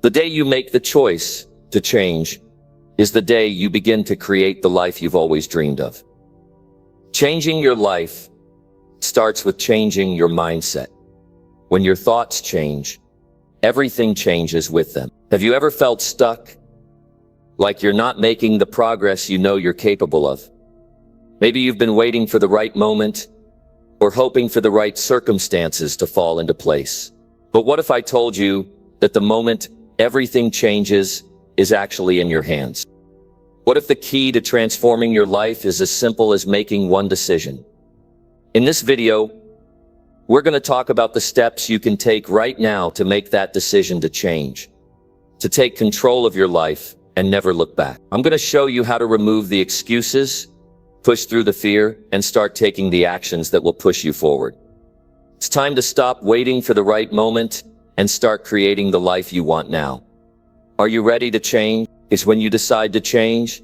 The day you make the choice to change is the day you begin to create the life you've always dreamed of. Changing your life starts with changing your mindset. When your thoughts change, everything changes with them. Have you ever felt stuck? Like you're not making the progress you know you're capable of? Maybe you've been waiting for the right moment or hoping for the right circumstances to fall into place. But what if I told you that the moment everything changes is actually in your hands? What if the key to transforming your life is as simple as making one decision? In this video, we're going to talk about the steps you can take right now to make that decision to change, to take control of your life and never look back. I'm going to show you how to remove the excuses, push through the fear, and start taking the actions that will push you forward. It's time to stop waiting for the right moment and start creating the life you want now. Are you ready to change? Because when you decide to change,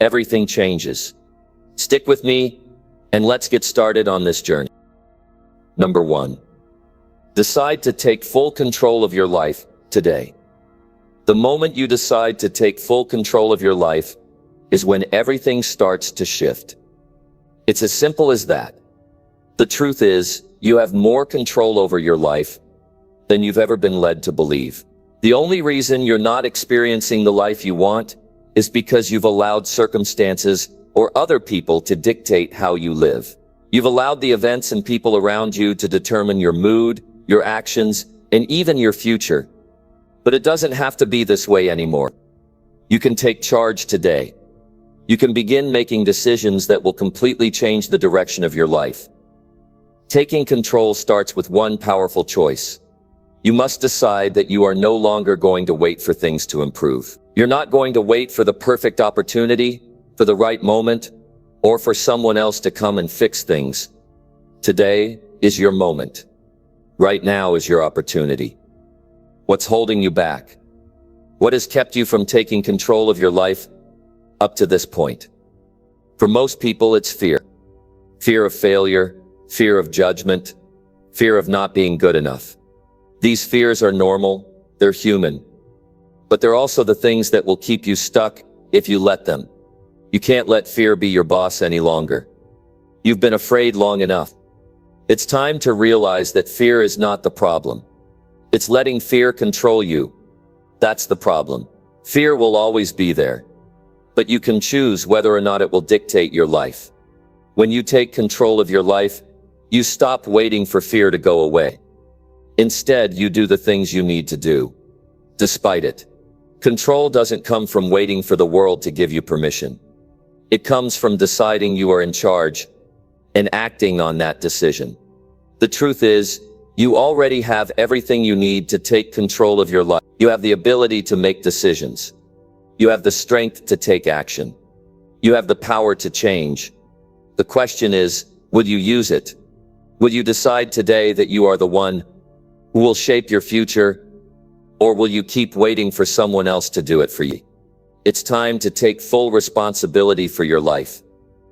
everything changes. Stick with me and let's get started on this journey. Number 1. Decide to take full control of your life today. The moment you decide to take full control of your life is when everything starts to shift. It's as simple as that. The truth is, you have more control over your life than you've ever been led to believe. The only reason you're not experiencing the life you want is because you've allowed circumstances or other people to dictate how you live. You've allowed the events and people around you to determine your mood, your actions, and even your future. But it doesn't have to be this way anymore. You can take charge today. You can begin making decisions that will completely change the direction of your life. Taking control starts with one powerful choice. You must decide that you are no longer going to wait for things to improve. You're not going to wait for the perfect opportunity, for the right moment, or for someone else to come and fix things. Today is your moment. Right now is your opportunity. What's holding you back? What has kept you from taking control of your life up to this point? For most people, it's fear. Fear of failure, fear of judgment, fear of not being good enough. These fears are normal, they're human, but they're also the things that will keep you stuck if you let them. You can't let fear be your boss any longer. You've been afraid long enough. It's time to realize that fear is not the problem. It's letting fear control you. That's the problem. Fear will always be there, but you can choose whether or not it will dictate your life. When you take control of your life, you stop waiting for fear to go away. Instead, you do the things you need to do, despite it. Control doesn't come from waiting for the world to give you permission. It comes from deciding you are in charge and acting on that decision. The truth is, you already have everything you need to take control of your life. You have the ability to make decisions. You have the strength to take action. You have the power to change. The question is, will you use it? Will you decide today that you are the one who will shape your future, or will you keep waiting for someone else to do it for you? It's time to take full responsibility for your life.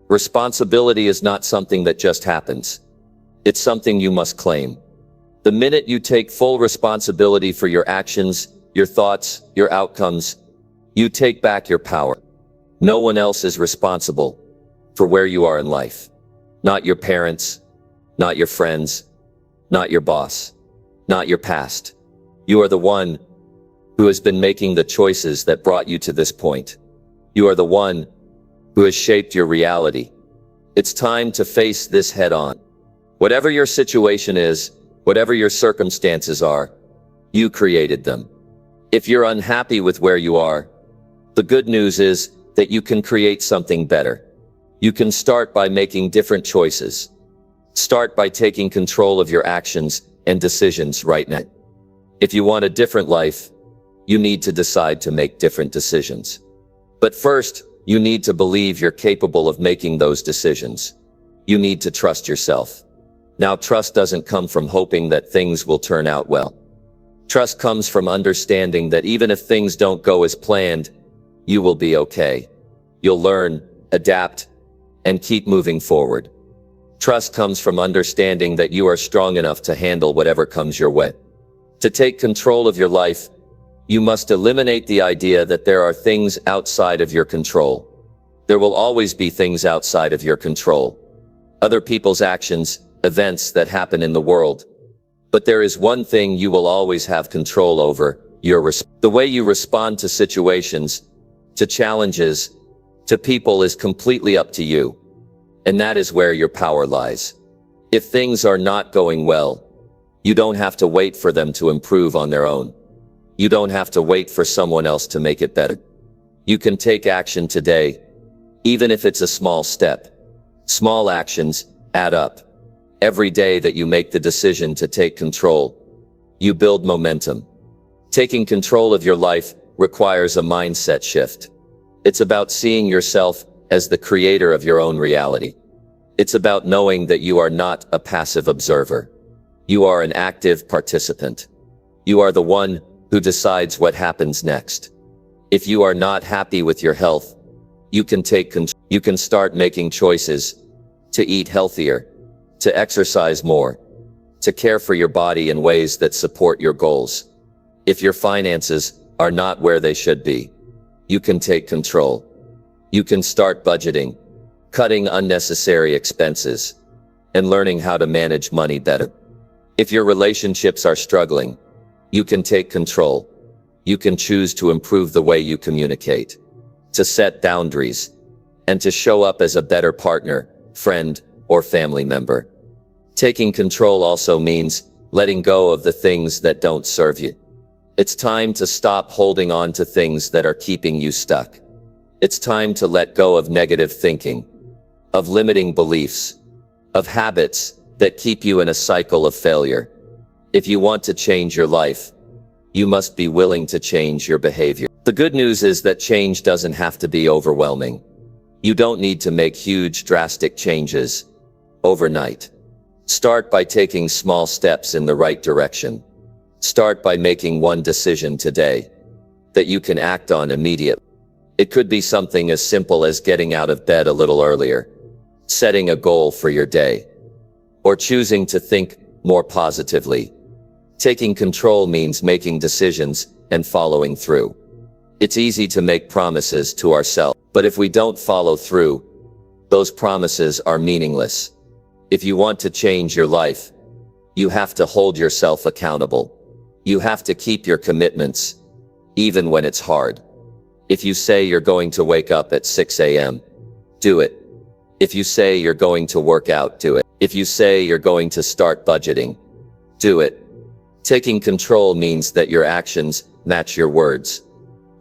Responsibility is not something that just happens. It's something you must claim. The minute you take full responsibility for your actions, your thoughts, your outcomes, you take back your power. No one else is responsible for where you are in life. Not your parents, not your friends, not your boss, not your past. You are the one who has been making the choices that brought you to this point. You are the one who has shaped your reality. It's time to face this head on. Whatever your situation is, whatever your circumstances are, you created them. If you're unhappy with where you are, the good news is that you can create something better. You can start by making different choices. Start by taking control of your actions and decisions right now. If you want a different life, you need to decide to make different decisions. But first, you need to believe you're capable of making those decisions. You need to trust yourself. Now, trust doesn't come from hoping that things will turn out well. Trust comes from understanding that even if things don't go as planned, you will be okay. You'll learn, adapt, and keep moving forward. Trust comes from understanding that you are strong enough to handle whatever comes your way. To take control of your life, You must eliminate the idea that there are things outside of your control. There will always be things outside of your control. Other people's actions, events that happen in the world. But there is one thing you will always have control over, the way you respond to situations, to challenges, to people is completely up to you. And that is where your power lies. If things are not going well, you don't have to wait for them to improve on their own. You don't have to wait for someone else to make it better. You can take action today, even if it's a small step. Small actions add up. Every day that you make the decision to take control, you build momentum. Taking control of your life requires a mindset shift. It's about seeing yourself as the creator of your own reality. It's about knowing that you are not a passive observer. You are an active participant. You are the one who decides what happens next. If you are not happy with your health, you can take control. You can start making choices to eat healthier, to exercise more, to care for your body in ways that support your goals. If your finances are not where they should be, you can take control. You can start budgeting, cutting unnecessary expenses, and learning how to manage money better. If your relationships are struggling, you can take control. You can choose to improve the way you communicate, to set boundaries, and to show up as a better partner, friend, or family member. Taking control also means letting go of the things that don't serve you. It's time to stop holding on to things that are keeping you stuck. It's time to let go of negative thinking, of limiting beliefs, of habits that keep you in a cycle of failure. If you want to change your life, you must be willing to change your behavior. The good news is that change doesn't have to be overwhelming. You don't need to make huge, drastic changes overnight. Start by taking small steps in the right direction. Start by making one decision today that you can act on immediately. It could be something as simple as getting out of bed a little earlier, setting a goal for your day, or choosing to think more positively. Taking control means making decisions and following through. It's easy to make promises to ourselves, but if we don't follow through, those promises are meaningless. If you want to change your life, you have to hold yourself accountable. You have to keep your commitments, even when it's hard. If you say you're going to wake up at 6 a.m., do it. If you say you're going to work out, do it. If you say you're going to start budgeting, do it. Taking control means that your actions match your words.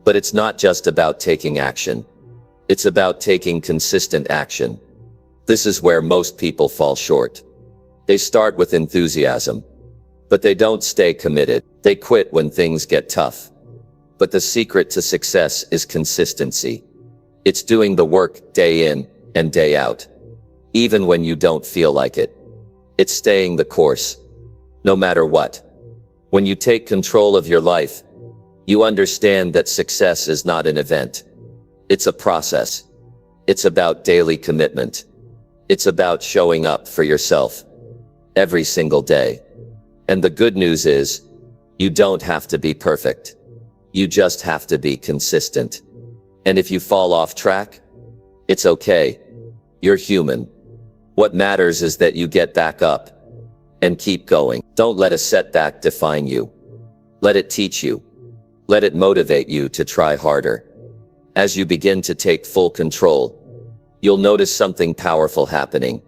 But it's not just about taking action. It's about taking consistent action. This is where most people fall short. They start with enthusiasm, but they don't stay committed. They quit when things get tough. But the secret to success is consistency. It's doing the work day in and day out, even when you don't feel like it. It's staying the course, no matter what. When you take control of your life, you understand that success is not an event. It's a process. It's about daily commitment. It's about showing up for yourself every single day. And the good news is, you don't have to be perfect. You just have to be consistent. And if you fall off track, it's okay. You're human. What matters is that you get back up and keep going. Don't let a setback define you. Let it teach you. Let it motivate you to try harder. As you begin to take full control, you'll notice something powerful happening.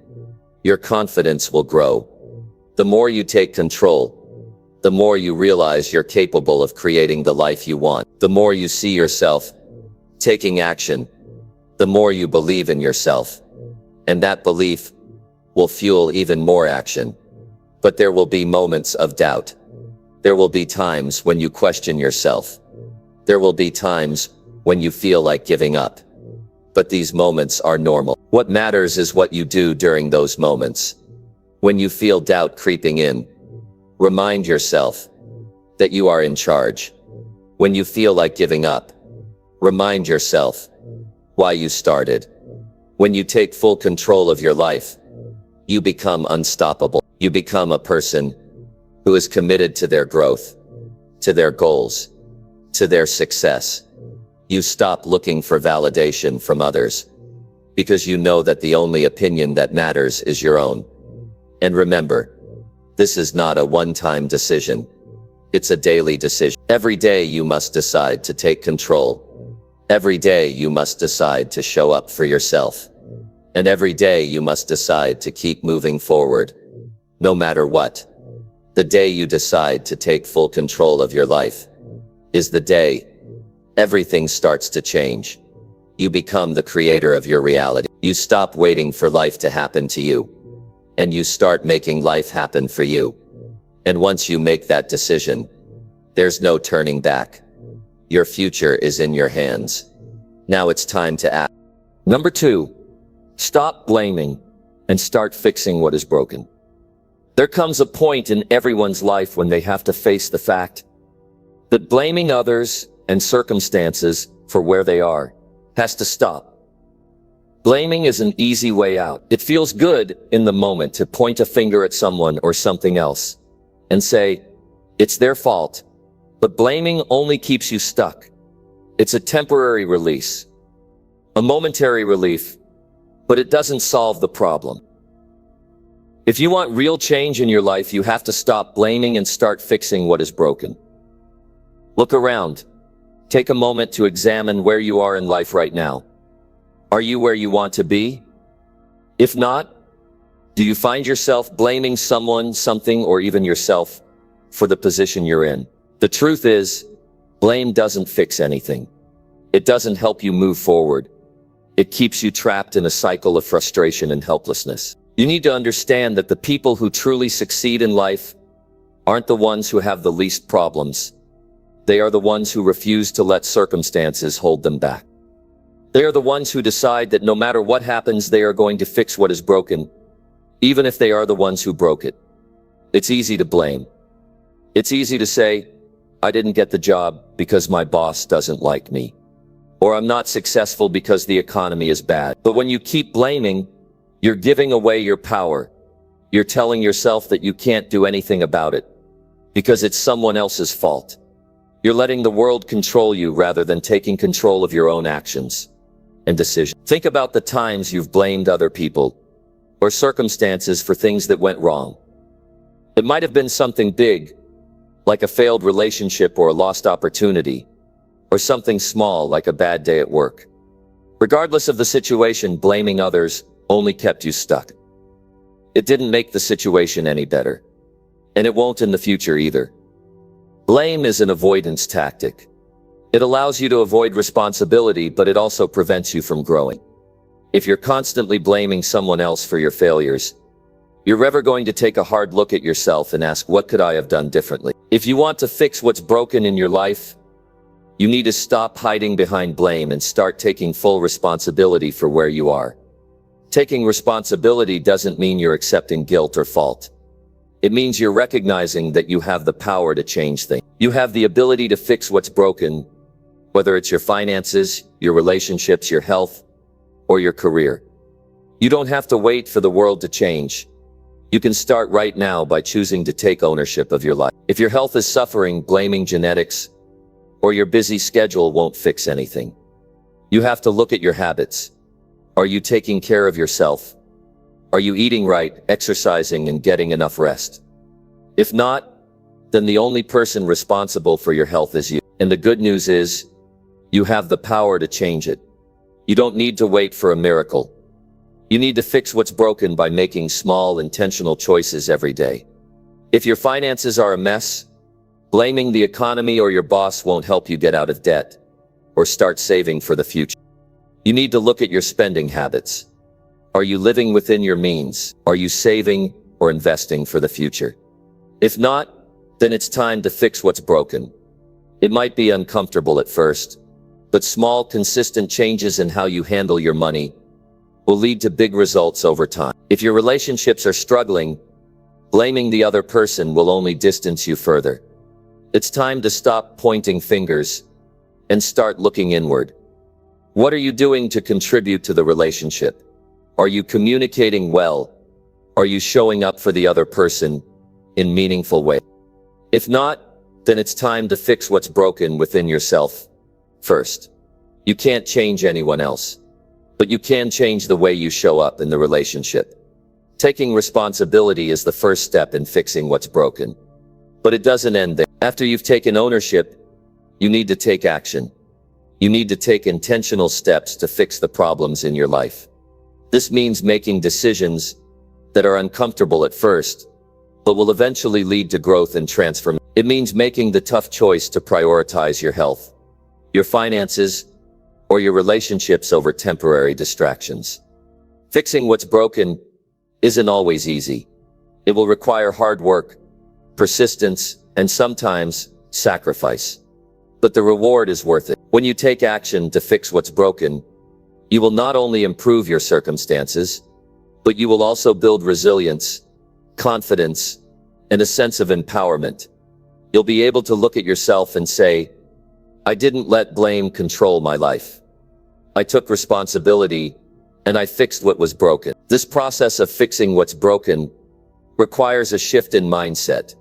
Your confidence will grow. The more you take control, the more you realize you're capable of creating the life you want. The more you see yourself taking action, the more you believe in yourself. And that belief will fuel even more action. But there will be moments of doubt. There will be times when you question yourself. There will be times when you feel like giving up. But these moments are normal. What matters is what you do during those moments. When you feel doubt creeping in, remind yourself that you are in charge. When you feel like giving up, remind yourself why you started. When you take full control of your life, you become unstoppable. You become a person who is committed to their growth, to their goals, to their success. You stop looking for validation from others because you know that the only opinion that matters is your own. And remember, this is not a one-time decision. It's a daily decision. Every day you must decide to take control. Every day you must decide to show up for yourself. And every day you must decide to keep moving forward, no matter what. The day you decide to take full control of your life is the day everything starts to change. You become the creator of your reality. You stop waiting for life to happen to you, and you start making life happen for you. And once you make that decision, there's no turning back. Your future is in your hands. Now it's time to act. Number 2, stop blaming and start fixing what is broken. There comes a point in everyone's life when they have to face the fact that blaming others and circumstances for where they are has to stop. Blaming is an easy way out. It feels good in the moment to point a finger at someone or something else and say, it's their fault. But blaming only keeps you stuck. It's a temporary release, a momentary relief, but it doesn't solve the problem. If you want real change in your life, you have to stop blaming and start fixing what is broken. Look around. Take a moment to examine where you are in life right now. Are you where you want to be? If not, do you find yourself blaming someone, something, or even yourself for the position you're in? The truth is, blame doesn't fix anything. It doesn't help you move forward. It keeps you trapped in a cycle of frustration and helplessness. You need to understand that the people who truly succeed in life aren't the ones who have the least problems. They are the ones who refuse to let circumstances hold them back. They are the ones who decide that no matter what happens, they are going to fix what is broken, even if they are the ones who broke it. It's easy to blame. It's easy to say, I didn't get the job because my boss doesn't like me, or I'm not successful because the economy is bad. But when you keep blaming, you're giving away your power. You're telling yourself that you can't do anything about it because it's someone else's fault. You're letting the world control you rather than taking control of your own actions and decisions. Think about the times you've blamed other people or circumstances for things that went wrong. It might have been something big, like a failed relationship or a lost opportunity, or something small like a bad day at work. Regardless of the situation, blaming others only kept you stuck. It didn't make the situation any better, and it won't in the future either. Blame is an avoidance tactic. It allows you to avoid responsibility, but it also prevents you from growing. If you're constantly blaming someone else for your failures, you're never going to take a hard look at yourself and ask, what could I have done differently? If you want to fix what's broken in your life, you need to stop hiding behind blame and start taking full responsibility for where you are. Taking responsibility doesn't mean you're accepting guilt or fault. It means you're recognizing that you have the power to change things. You have the ability to fix what's broken, whether it's your finances, your relationships, your health, or your career. You don't have to wait for the world to change. You can start right now by choosing to take ownership of your life. If your health is suffering, blaming genetics or your busy schedule won't fix anything. You have to look at your habits. Are you taking care of yourself? Are you eating right, exercising, and getting enough rest? If not, then the only person responsible for your health is you. And the good news is, you have the power to change it. You don't need to wait for a miracle. You need to fix what's broken by making small, intentional choices every day. If your finances are a mess, blaming the economy or your boss won't help you get out of debt or start saving for the future. You need to look at your spending habits. Are you living within your means? Are you saving or investing for the future? If not, then it's time to fix what's broken. It might be uncomfortable at first, but small, consistent changes in how you handle your money will lead to big results over time. If your relationships are struggling, blaming the other person will only distance you further. It's time to stop pointing fingers and start looking inward. What are you doing to contribute to the relationship? Are you communicating well? Are you showing up for the other person in meaningful ways? If not, then it's time to fix what's broken within yourself first. You can't change anyone else, but you can change the way you show up in the relationship. Taking responsibility is the first step in fixing what's broken. But it doesn't end there. After you've taken ownership, you need to take action. You need to take intentional steps to fix the problems in your life. This means making decisions that are uncomfortable at first, but will eventually lead to growth and transformation. It means making the tough choice to prioritize your health, your finances, or your relationships over temporary distractions. Fixing what's broken isn't always easy. It will require hard work, persistence, and sometimes sacrifice. But the reward is worth it. When you take action to fix what's broken, you will not only improve your circumstances, but you will also build resilience, confidence, and a sense of empowerment. You'll be able to look at yourself and say, I didn't let blame control my life. I took responsibility and I fixed what was broken. This process of fixing what's broken requires a shift in mindset.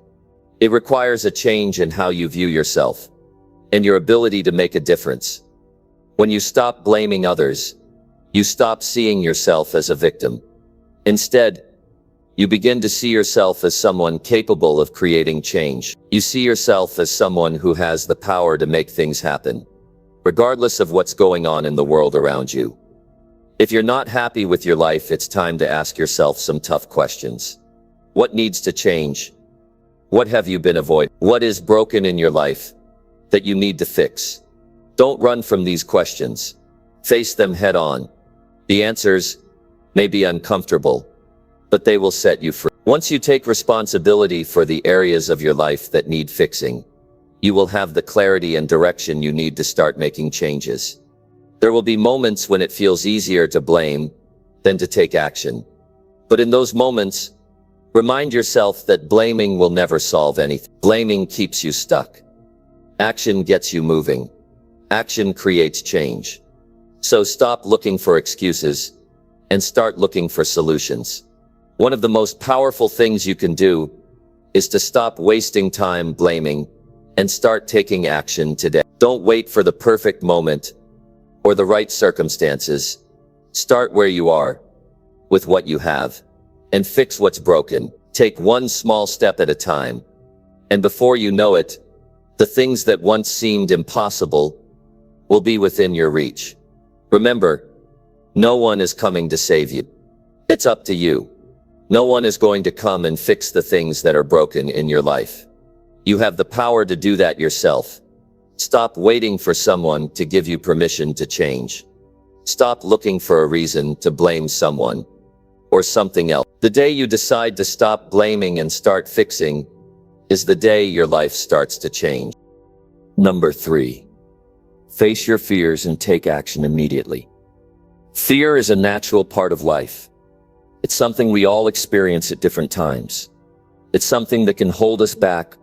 It requires a change in how you view yourself and your ability to make a difference. When you stop blaming others, you stop seeing yourself as a victim. Instead, you begin to see yourself as someone capable of creating change. You see yourself as someone who has the power to make things happen, regardless of what's going on in the world around you. If you're not happy with your life, it's time to ask yourself some tough questions. What needs to change? What have you been avoiding? What is broken in your life that you need to fix? Don't run from these questions. Face them head on. The answers may be uncomfortable, but they will set you free. Once you take responsibility for the areas of your life that need fixing, you will have the clarity and direction you need to start making changes. There will be moments when it feels easier to blame than to take action. But in those moments, remind yourself that blaming will never solve anything. Blaming keeps you stuck. Action gets you moving. Action creates change. So stop looking for excuses and start looking for solutions. One of the most powerful things you can do is to stop wasting time blaming and start taking action today. Don't wait for the perfect moment or the right circumstances. Start where you are, with what you have, and fix what's broken. Take one small step at a time. And before you know it, the things that once seemed impossible will be within your reach. Remember, no one is coming to save you. It's up to you. No one is going to come and fix the things that are broken in your life. You have the power to do that yourself. Stop waiting for someone to give you permission to change. Stop looking for a reason to blame someone or something else. The day you decide to stop blaming and start fixing is the day your life starts to change. Number 3, face your fears and take action immediately. Fear is a natural part of life. It's something we all experience at different times. It's something that can hold us back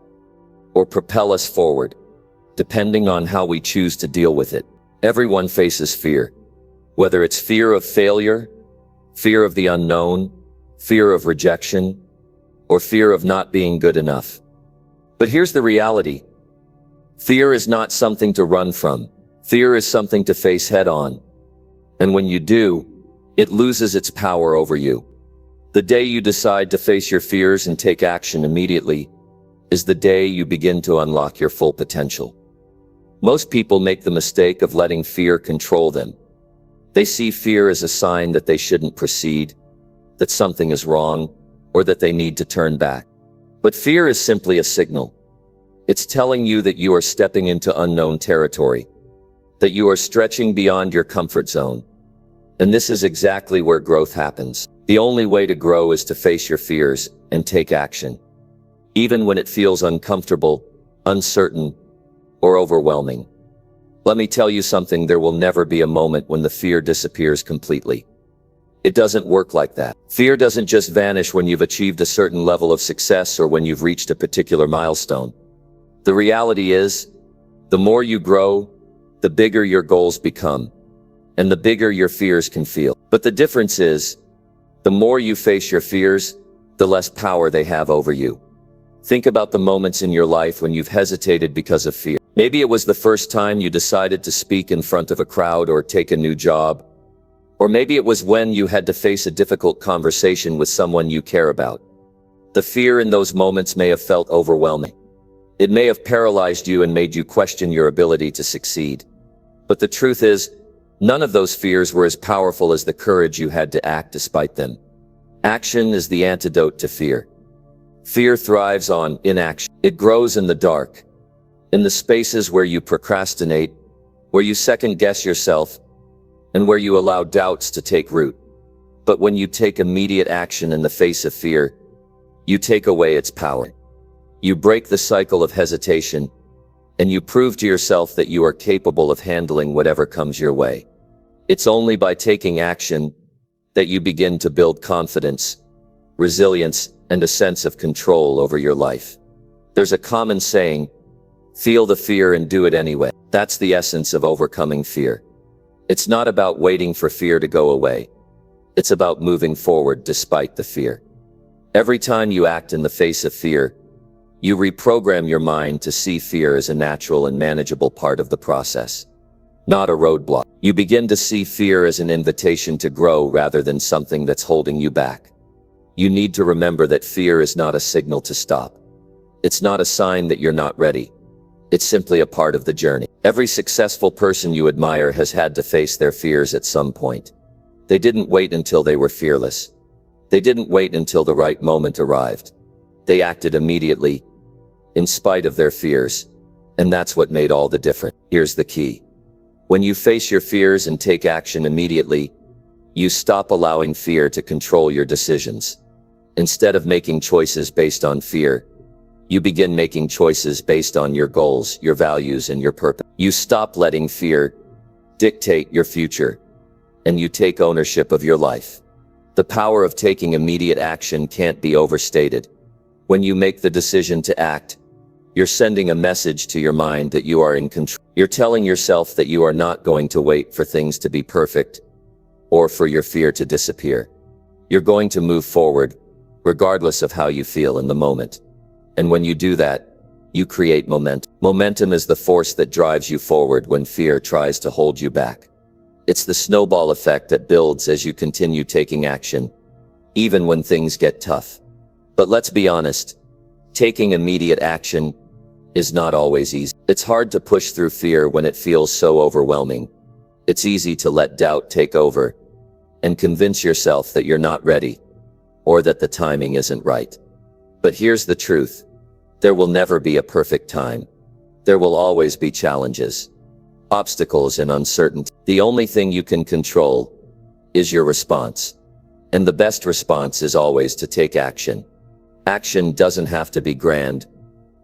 or propel us forward, depending on how we choose to deal with it. Everyone faces fear, whether it's fear of failure, fear of the unknown, fear of rejection, or fear of not being good enough. But here's the reality. Fear is not something to run from. Fear is something to face head on. And when you do, it loses its power over you. The day you decide to face your fears and take action immediately is the day you begin to unlock your full potential. Most people make the mistake of letting fear control them. They see fear as a sign that they shouldn't proceed, that something is wrong, or that they need to turn back. But fear is simply a signal. It's telling you that you are stepping into unknown territory, that you are stretching beyond your comfort zone. And this is exactly where growth happens. The only way to grow is to face your fears and take action, even when it feels uncomfortable, uncertain, or overwhelming. Let me tell you something, there will never be a moment when the fear disappears completely. It doesn't work like that. Fear doesn't just vanish when you've achieved a certain level of success or when you've reached a particular milestone. The reality is, the more you grow, the bigger your goals become, and the bigger your fears can feel. But the difference is, the more you face your fears, the less power they have over you. Think about the moments in your life when you've hesitated because of fear. Maybe it was the first time you decided to speak in front of a crowd or take a new job. Or maybe it was when you had to face a difficult conversation with someone you care about. The fear in those moments may have felt overwhelming. It may have paralyzed you and made you question your ability to succeed. But the truth is, none of those fears were as powerful as the courage you had to act despite them. Action is the antidote to fear. Fear thrives on inaction. It grows in the dark, in the spaces where you procrastinate, where you second-guess yourself, and where you allow doubts to take root. But when you take immediate action in the face of fear, you take away its power. You break the cycle of hesitation, and you prove to yourself that you are capable of handling whatever comes your way. It's only by taking action that you begin to build confidence, resilience, and a sense of control over your life. There's a common saying, feel the fear and do it anyway. That's the essence of overcoming fear. It's not about waiting for fear to go away. It's about moving forward despite the fear. Every time you act in the face of fear, you reprogram your mind to see fear as a natural and manageable part of the process, not a roadblock. You begin to see fear as an invitation to grow rather than something that's holding you back. You need to remember that fear is not a signal to stop. It's not a sign that you're not ready. It's simply a part of the journey. Every successful person you admire has had to face their fears at some point. They didn't wait until they were fearless. They didn't wait until the right moment arrived. They acted immediately, in spite of their fears. And that's what made all the difference. Here's the key. When you face your fears and take action immediately, you stop allowing fear to control your decisions. Instead of making choices based on fear, you begin making choices based on your goals, your values, and your purpose. You stop letting fear dictate your future, and you take ownership of your life. The power of taking immediate action can't be overstated. When you make the decision to act, you're sending a message to your mind that you are in control. You're telling yourself that you are not going to wait for things to be perfect, or for your fear to disappear. You're going to move forward, regardless of how you feel in the moment. And when you do that, you create momentum. Momentum is the force that drives you forward when fear tries to hold you back. It's the snowball effect that builds as you continue taking action, even when things get tough. But let's be honest, taking immediate action is not always easy. It's hard to push through fear when it feels so overwhelming. It's easy to let doubt take over and convince yourself that you're not ready, or that the timing isn't right. But here's the truth. There will never be a perfect time. There will always be challenges, obstacles, and uncertainty. The only thing you can control is your response. And the best response is always to take action. Action doesn't have to be grand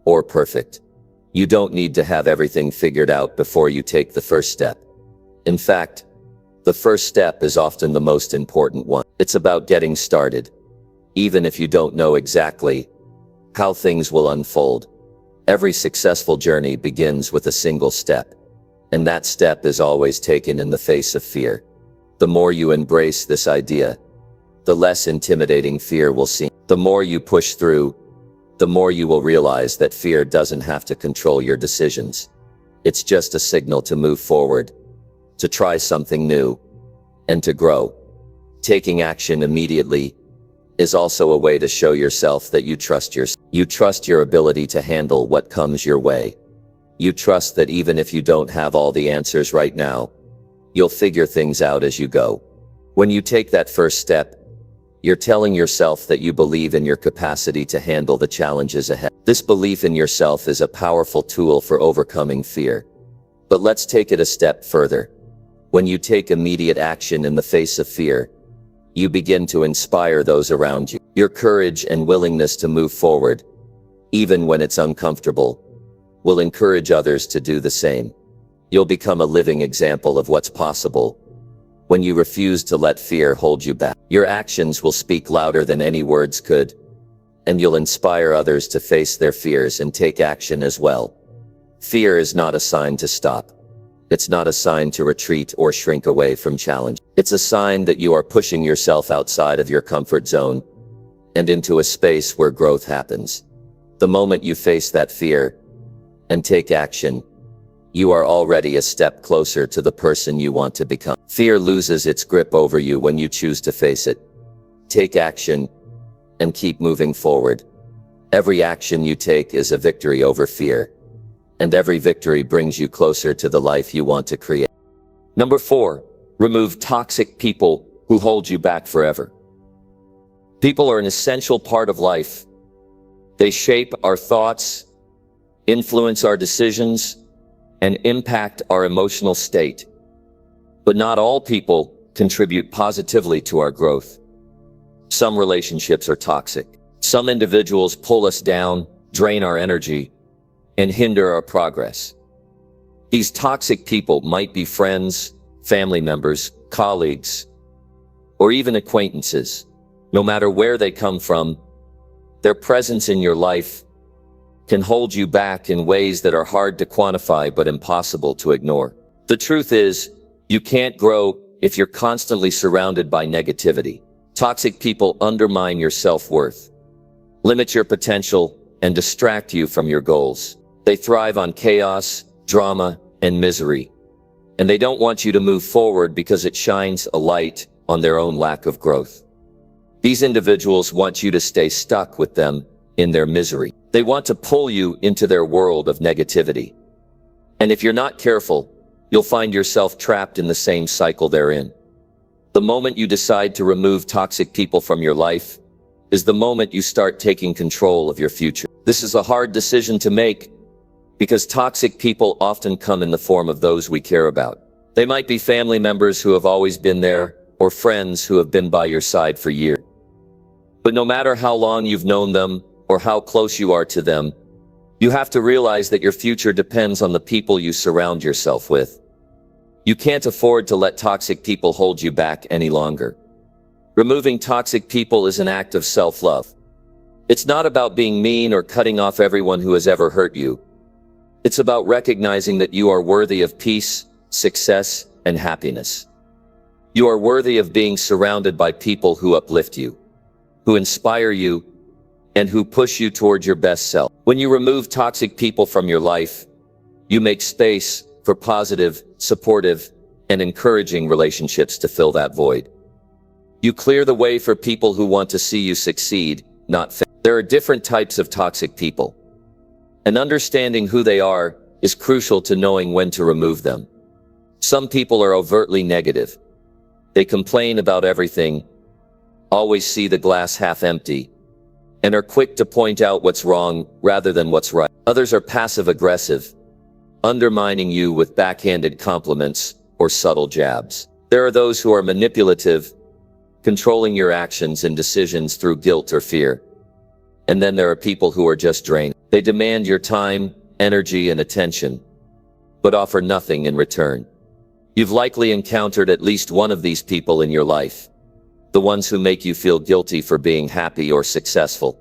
or perfect. You don't need to have everything figured out before you take the first step. In fact, the first step is often the most important one. It's about getting started, even if you don't know exactly how things will unfold. Every successful journey begins with a single step, and that step is always taken in the face of fear. The more you embrace this idea, the less intimidating fear will seem. The more you push through, the more you will realize that fear doesn't have to control your decisions. It's just a signal to move forward, to try something new, and to grow. Taking action immediately is also a way to show yourself that you trust yourself. You trust your ability to handle what comes your way. You trust that even if you don't have all the answers right now, you'll figure things out as you go. When you take that first step, you're telling yourself that you believe in your capacity to handle the challenges ahead. This belief in yourself is a powerful tool for overcoming fear. But let's take it a step further. When you take immediate action in the face of fear, you begin to inspire those around you. Your courage and willingness to move forward, even when it's uncomfortable, will encourage others to do the same. You'll become a living example of what's possible when you refuse to let fear hold you back. Your actions will speak louder than any words could, and you'll inspire others to face their fears and take action as well. Fear is not a sign to stop. It's not a sign to retreat or shrink away from challenge. It's a sign that you are pushing yourself outside of your comfort zone and into a space where growth happens. The moment you face that fear and take action, you are already a step closer to the person you want to become. Fear loses its grip over you when you choose to face it. Take action and keep moving forward. Every action you take is a victory over fear, and every victory brings you closer to the life you want to create. Number 4, remove toxic people who hold you back forever. People are an essential part of life. They shape our thoughts, influence our decisions, and impact our emotional state. But not all people contribute positively to our growth. Some relationships are toxic. Some individuals pull us down, drain our energy, and hinder our progress. These toxic people might be friends, family members, colleagues, or even acquaintances. No matter where they come from, their presence in your life can hold you back in ways that are hard to quantify but impossible to ignore. The truth is, you can't grow if you're constantly surrounded by negativity. Toxic people undermine your self-worth, limit your potential, and distract you from your goals. They thrive on chaos, drama, and misery. And they don't want you to move forward because it shines a light on their own lack of growth. These individuals want you to stay stuck with them in their misery. They want to pull you into their world of negativity. And if you're not careful, you'll find yourself trapped in the same cycle they're in. The moment you decide to remove toxic people from your life is the moment you start taking control of your future. This is a hard decision to make because toxic people often come in the form of those we care about. They might be family members who have always been there, or friends who have been by your side for years. But no matter how long you've known them or how close you are to them, you have to realize that your future depends on the people you surround yourself with. You can't afford to let toxic people hold you back any longer. Removing toxic people is an act of self-love. It's not about being mean or cutting off everyone who has ever hurt you. It's about recognizing that you are worthy of peace, success, and happiness. You are worthy of being surrounded by people who uplift you, who inspire you, and who push you towards your best self. When you remove toxic people from your life, you make space for positive, supportive, and encouraging relationships to fill that void. You clear the way for people who want to see you succeed, not fail. There are different types of toxic people, and understanding who they are is crucial to knowing when to remove them. Some people are overtly negative. They complain about everything, always see the glass half empty, and are quick to point out what's wrong rather than what's right. Others are passive-aggressive, undermining you with backhanded compliments or subtle jabs. There are those who are manipulative, controlling your actions and decisions through guilt or fear. And then there are people who are just drained. They demand your time, energy, and attention, but offer nothing in return. You've likely encountered at least one of these people in your life. The ones who make you feel guilty for being happy or successful.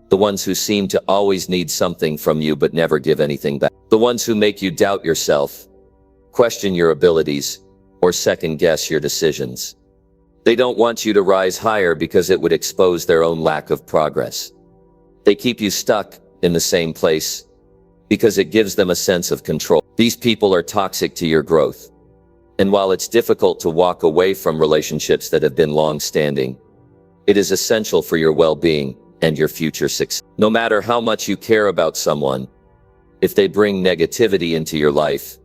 The ones who seem to always need something from you but never give anything back. The ones who make you doubt yourself, question your abilities, or second-guess your decisions. They don't want you to rise higher because it would expose their own lack of progress. They keep you stuck in the same place because it gives them a sense of control. These people are toxic to your growth. And while it's difficult to walk away from relationships that have been long-standing, it is essential for your well-being and your future success. No matter how much you care about someone, if they bring negativity into your life,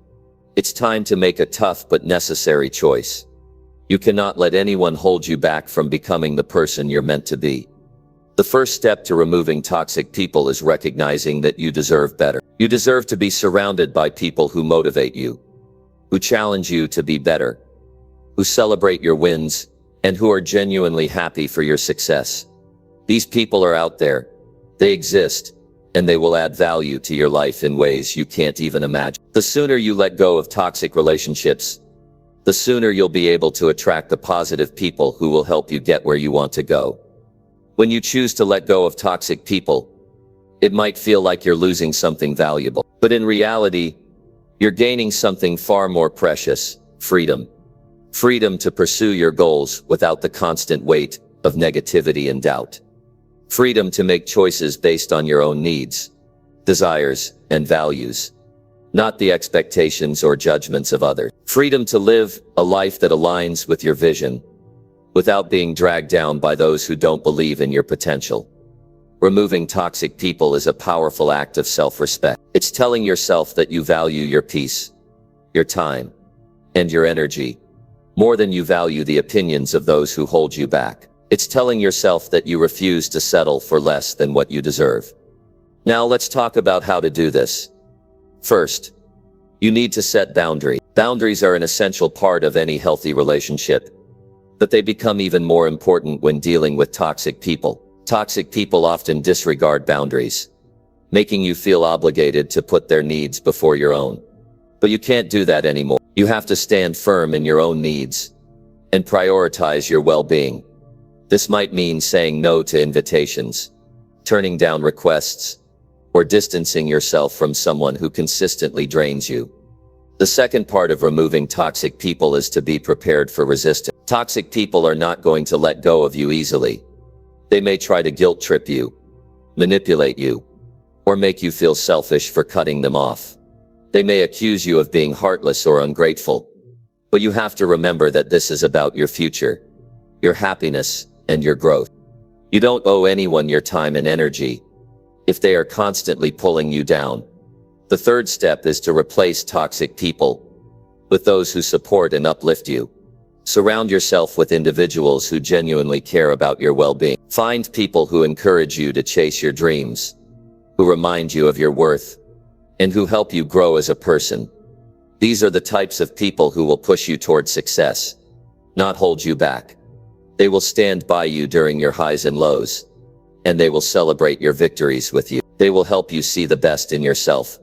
it's time to make a tough but necessary choice. You cannot let anyone hold you back from becoming the person you're meant to be. The first step to removing toxic people is recognizing that you deserve better. You deserve to be surrounded by people who motivate you, who challenge you to be better, who celebrate your wins, and who are genuinely happy for your success. These people are out there. They exist, and they will add value to your life in ways you can't even imagine. The sooner you let go of toxic relationships, the sooner you'll be able to attract the positive people who will help you get where you want to go. When you choose to let go of toxic people, it might feel like you're losing something valuable. But in reality, you're gaining something far more precious: freedom. Freedom to pursue your goals without the constant weight of negativity and doubt. Freedom to make choices based on your own needs, desires, and values, not the expectations or judgments of others. Freedom to live a life that aligns with your vision, without being dragged down by those who don't believe in your potential. Removing toxic people is a powerful act of self-respect. It's telling yourself that you value your peace, your time, and your energy more than you value the opinions of those who hold you back. It's telling yourself that you refuse to settle for less than what you deserve. Now let's talk about how to do this. First, you need to set boundaries. Boundaries are an essential part of any healthy relationship, but they become even more important when dealing with toxic people. Toxic people often disregard boundaries, making you feel obligated to put their needs before your own. But you can't do that anymore. You have to stand firm in your own needs and prioritize your well-being. This might mean saying no to invitations, turning down requests, or distancing yourself from someone who consistently drains you. The second part of removing toxic people is to be prepared for resistance. Toxic people are not going to let go of you easily. They may try to guilt trip you, manipulate you, or make you feel selfish for cutting them off. They may accuse you of being heartless or ungrateful, but you have to remember that this is about your future, your happiness, and your growth. You don't owe anyone your time and energy if they are constantly pulling you down. The third step is to replace toxic people with those who support and uplift you. Surround yourself with individuals who genuinely care about your well-being. Find people who encourage you to chase your dreams, who remind you of your worth, and who help you grow as a person. These are the types of people who will push you toward success, not hold you back. They will stand by you during your highs and lows, and they will celebrate your victories with you. They will help you see the best in yourself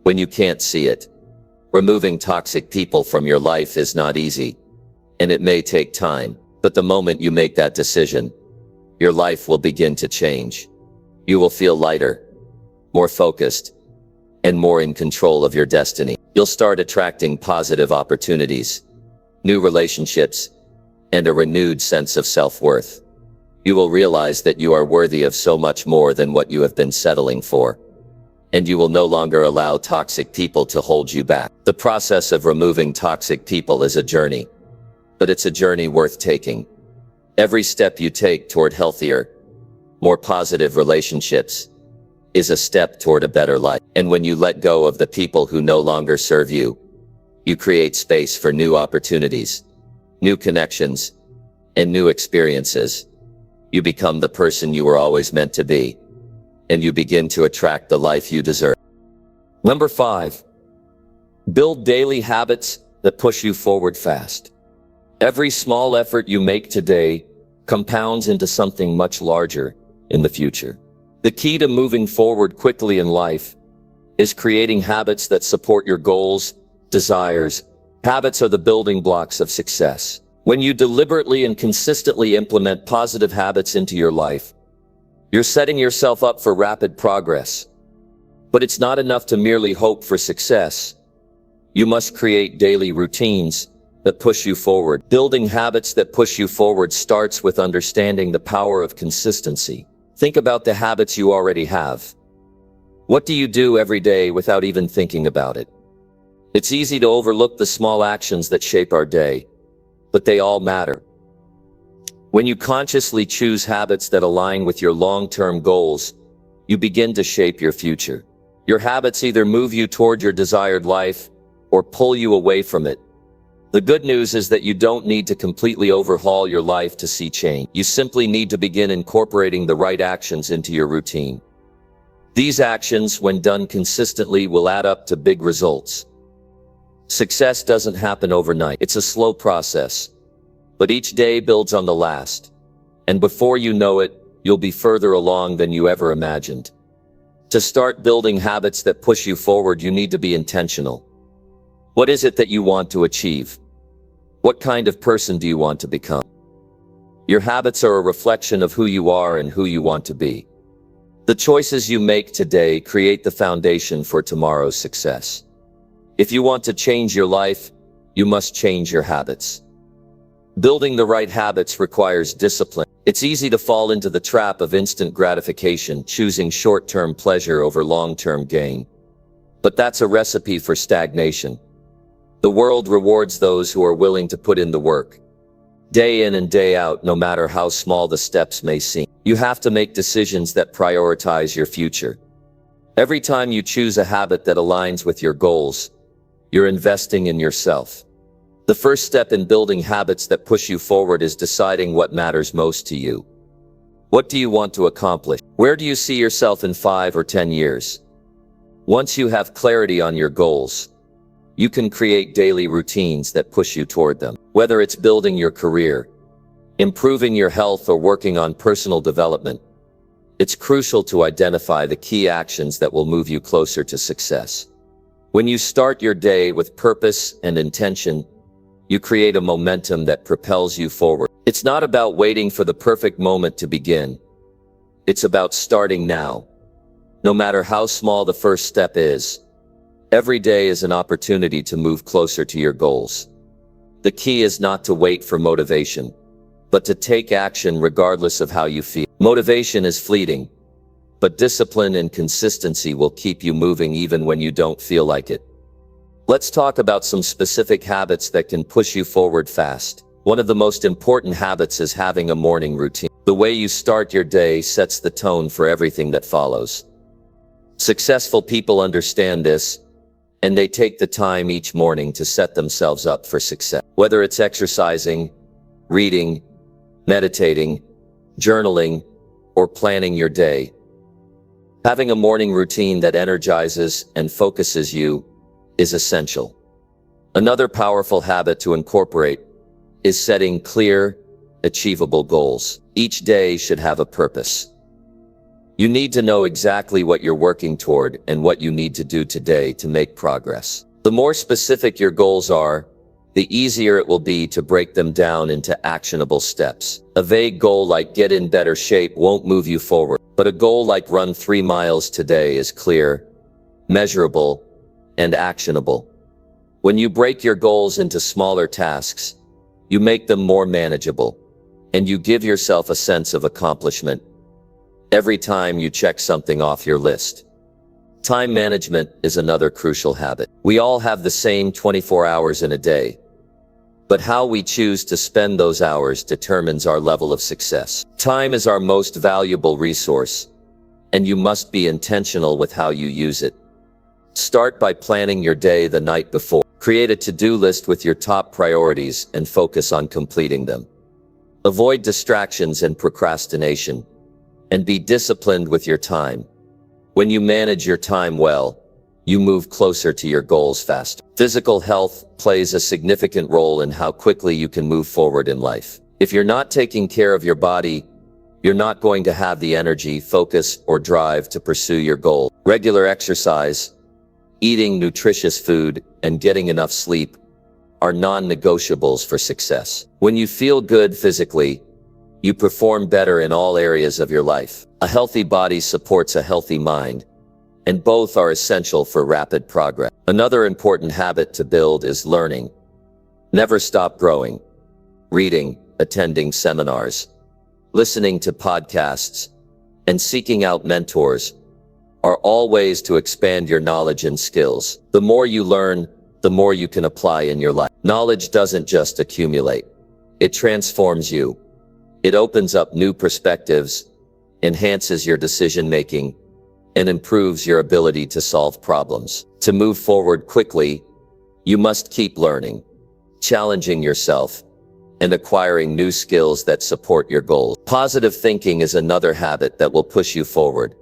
when you can't see it. Removing toxic people from your life is not easy, and it may take time, but the moment you make that decision, your life will begin to change. You will feel lighter, more focused, and more in control of your destiny. You'll start attracting positive opportunities, new relationships, and a renewed sense of self-worth. You will realize that you are worthy of so much more than what you have been settling for, and you will no longer allow toxic people to hold you back. The process of removing toxic people is a journey, but it's a journey worth taking. Every step you take toward healthier, more positive relationships is a step toward a better life. And when you let go of the people who no longer serve you, you create space for new opportunities, new connections, and new experiences. You become the person you were always meant to be, and you begin to attract the life you deserve. Number 5, build daily habits that push you forward fast. Every small effort you make today compounds into something much larger in the future. The key to moving forward quickly in life is creating habits that support your goals, desires. Habits are the building blocks of success. When you deliberately and consistently implement positive habits into your life, you're setting yourself up for rapid progress. But it's not enough to merely hope for success. You must create daily routines that push you forward. Building habits that push you forward starts with understanding the power of consistency. Think about the habits you already have. What do you do every day without even thinking about it? It's easy to overlook the small actions that shape our day, but they all matter. When you consciously choose habits that align with your long-term goals, you begin to shape your future. Your habits either move you toward your desired life or pull you away from it. The good news is that you don't need to completely overhaul your life to see change. You simply need to begin incorporating the right actions into your routine. These actions, when done consistently, will add up to big results. Success doesn't happen overnight. It's a slow process, but each day builds on the last. And before you know it, you'll be further along than you ever imagined. To start building habits that push you forward, you need to be intentional. What is it that you want to achieve? What kind of person do you want to become? Your habits are a reflection of who you are and who you want to be. The choices you make today create the foundation for tomorrow's success. If you want to change your life, you must change your habits. Building the right habits requires discipline. It's easy to fall into the trap of instant gratification, choosing short-term pleasure over long-term gain. But that's a recipe for stagnation. The world rewards those who are willing to put in the work. Day in and day out, no matter how small the steps may seem. You have to make decisions that prioritize your future. Every time you choose a habit that aligns with your goals, you're investing in yourself. The first step in building habits that push you forward is deciding what matters most to you. What do you want to accomplish? Where do you see yourself in 5 or 10 years? Once you have clarity on your goals, you can create daily routines that push you toward them. Whether it's building your career, improving your health, or working on personal development, it's crucial to identify the key actions that will move you closer to success. When you start your day with purpose and intention, you create a momentum that propels you forward. It's not about waiting for the perfect moment to begin. It's about starting now. No matter how small the first step is, every day is an opportunity to move closer to your goals. The key is not to wait for motivation, but to take action regardless of how you feel. Motivation is fleeting, but discipline and consistency will keep you moving even when you don't feel like it. Let's talk about some specific habits that can push you forward fast. One of the most important habits is having a morning routine. The way you start your day sets the tone for everything that follows. Successful people understand this, and they take the time each morning to set themselves up for success. Whether it's exercising, reading, meditating, journaling, or planning your day, having a morning routine that energizes and focuses you is essential. Another powerful habit to incorporate is setting clear, achievable goals. Each day should have a purpose. You need to know exactly what you're working toward and what you need to do today to make progress. The more specific your goals are, the easier it will be to break them down into actionable steps. A vague goal like get in better shape won't move you forward, but a goal like run 3 miles today is clear, measurable, and actionable. When you break your goals into smaller tasks, you make them more manageable, and you give yourself a sense of accomplishment every time you check something off your list. Time management is another crucial habit. We all have the same 24 hours in a day, but how we choose to spend those hours determines our level of success. Time is our most valuable resource, and you must be intentional with how you use it. Start by planning your day the night before. Create a to-do list with your top priorities and focus on completing them. Avoid distractions and procrastination, and be disciplined with your time. When you manage your time well, you move closer to your goals faster. Physical health plays a significant role in how quickly you can move forward in life. If you're not taking care of your body, you're not going to have the energy, focus, or drive to pursue your goal. Regular exercise, eating nutritious food, and getting enough sleep are non-negotiables for success. When you feel good physically, you perform better in all areas of your life. A healthy body supports a healthy mind, and both are essential for rapid progress. Another important habit to build is learning. Never stop growing. Reading, attending seminars, listening to podcasts, and seeking out mentors are all ways to expand your knowledge and skills. The more you learn, the more you can apply in your life. Knowledge doesn't just accumulate. It transforms you. It opens up new perspectives, enhances your decision-making, and improves your ability to solve problems. To move forward quickly, you must keep learning, challenging yourself, and acquiring new skills that support your goals. Positive thinking is another habit that will push you forward.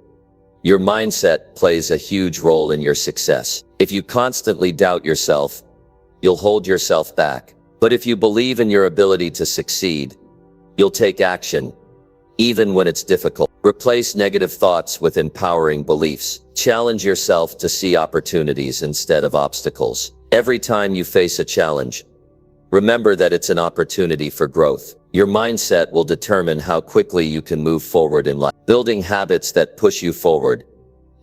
Your mindset plays a huge role in your success. If you constantly doubt yourself, you'll hold yourself back. But if you believe in your ability to succeed, you'll take action, even when it's difficult. Replace negative thoughts with empowering beliefs. Challenge yourself to see opportunities instead of obstacles. Every time you face a challenge, remember that it's an opportunity for growth. Your mindset will determine how quickly you can move forward in life. Building habits that push you forward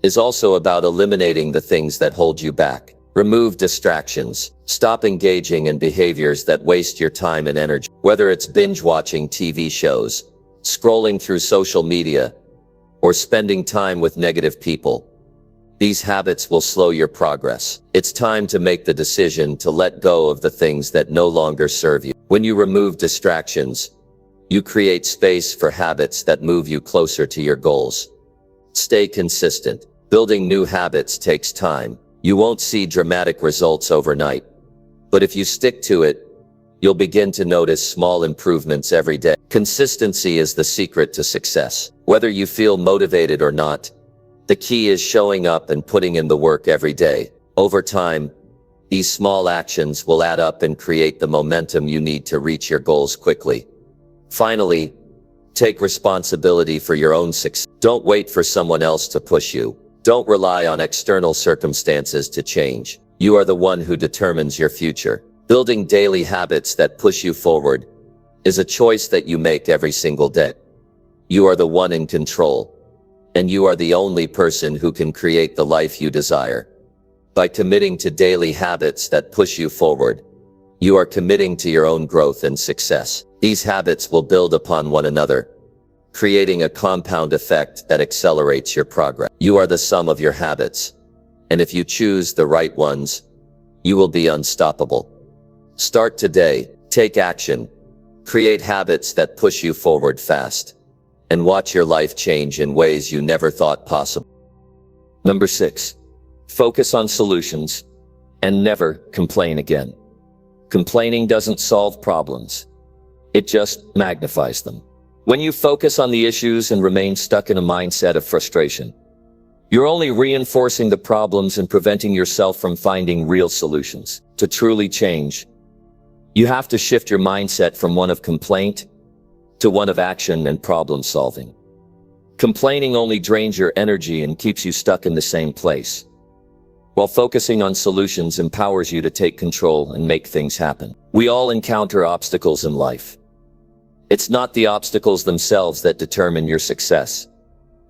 is also about eliminating the things that hold you back. Remove distractions. Stop engaging in behaviors that waste your time and energy. Whether it's binge watching TV shows, scrolling through social media, or spending time with negative people. These habits will slow your progress. It's time to make the decision to let go of the things that no longer serve you. When you remove distractions, you create space for habits that move you closer to your goals. Stay consistent. Building new habits takes time. You won't see dramatic results overnight. But if you stick to it, you'll begin to notice small improvements every day. Consistency is the secret to success. Whether you feel motivated or not, the key is showing up and putting in the work every day. Over time, these small actions will add up and create the momentum you need to reach your goals quickly. Finally, take responsibility for your own success. Don't wait for someone else to push you. Don't rely on external circumstances to change. You are the one who determines your future. Building daily habits that push you forward is a choice that you make every single day. You are the one in control, and you are the only person who can create the life you desire. By committing to daily habits that push you forward, you are committing to your own growth and success. These habits will build upon one another, creating a compound effect that accelerates your progress. You are the sum of your habits, and if you choose the right ones, you will be unstoppable. Start today, take action, create habits that push you forward fast, and watch your life change in ways you never thought possible. Number 6, focus on solutions and never complain again. Complaining doesn't solve problems. It just magnifies them. When you focus on the issues and remain stuck in a mindset of frustration, you're only reinforcing the problems and preventing yourself from finding real solutions. To truly change, you have to shift your mindset from one of complaint to one of action and problem solving. Complaining only drains your energy and keeps you stuck in the same place, while focusing on solutions empowers you to take control and make things happen. We all encounter obstacles in life. It's not the obstacles themselves that determine your success,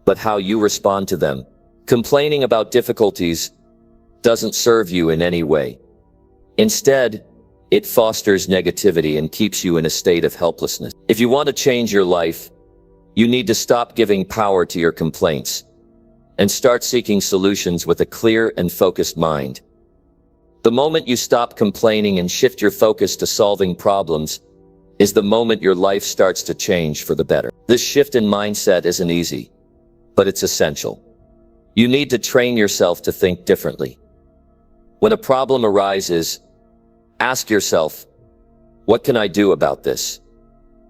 but how you respond to them. Complaining about difficulties doesn't serve you in any way. Instead, it fosters negativity and keeps you in a state of helplessness. If you want to change your life, you need to stop giving power to your complaints and start seeking solutions with a clear and focused mind. The moment you stop complaining and shift your focus to solving problems is the moment your life starts to change for the better. This shift in mindset isn't easy, but it's essential. You need to train yourself to think differently. When a problem arises, ask yourself, what can I do about this?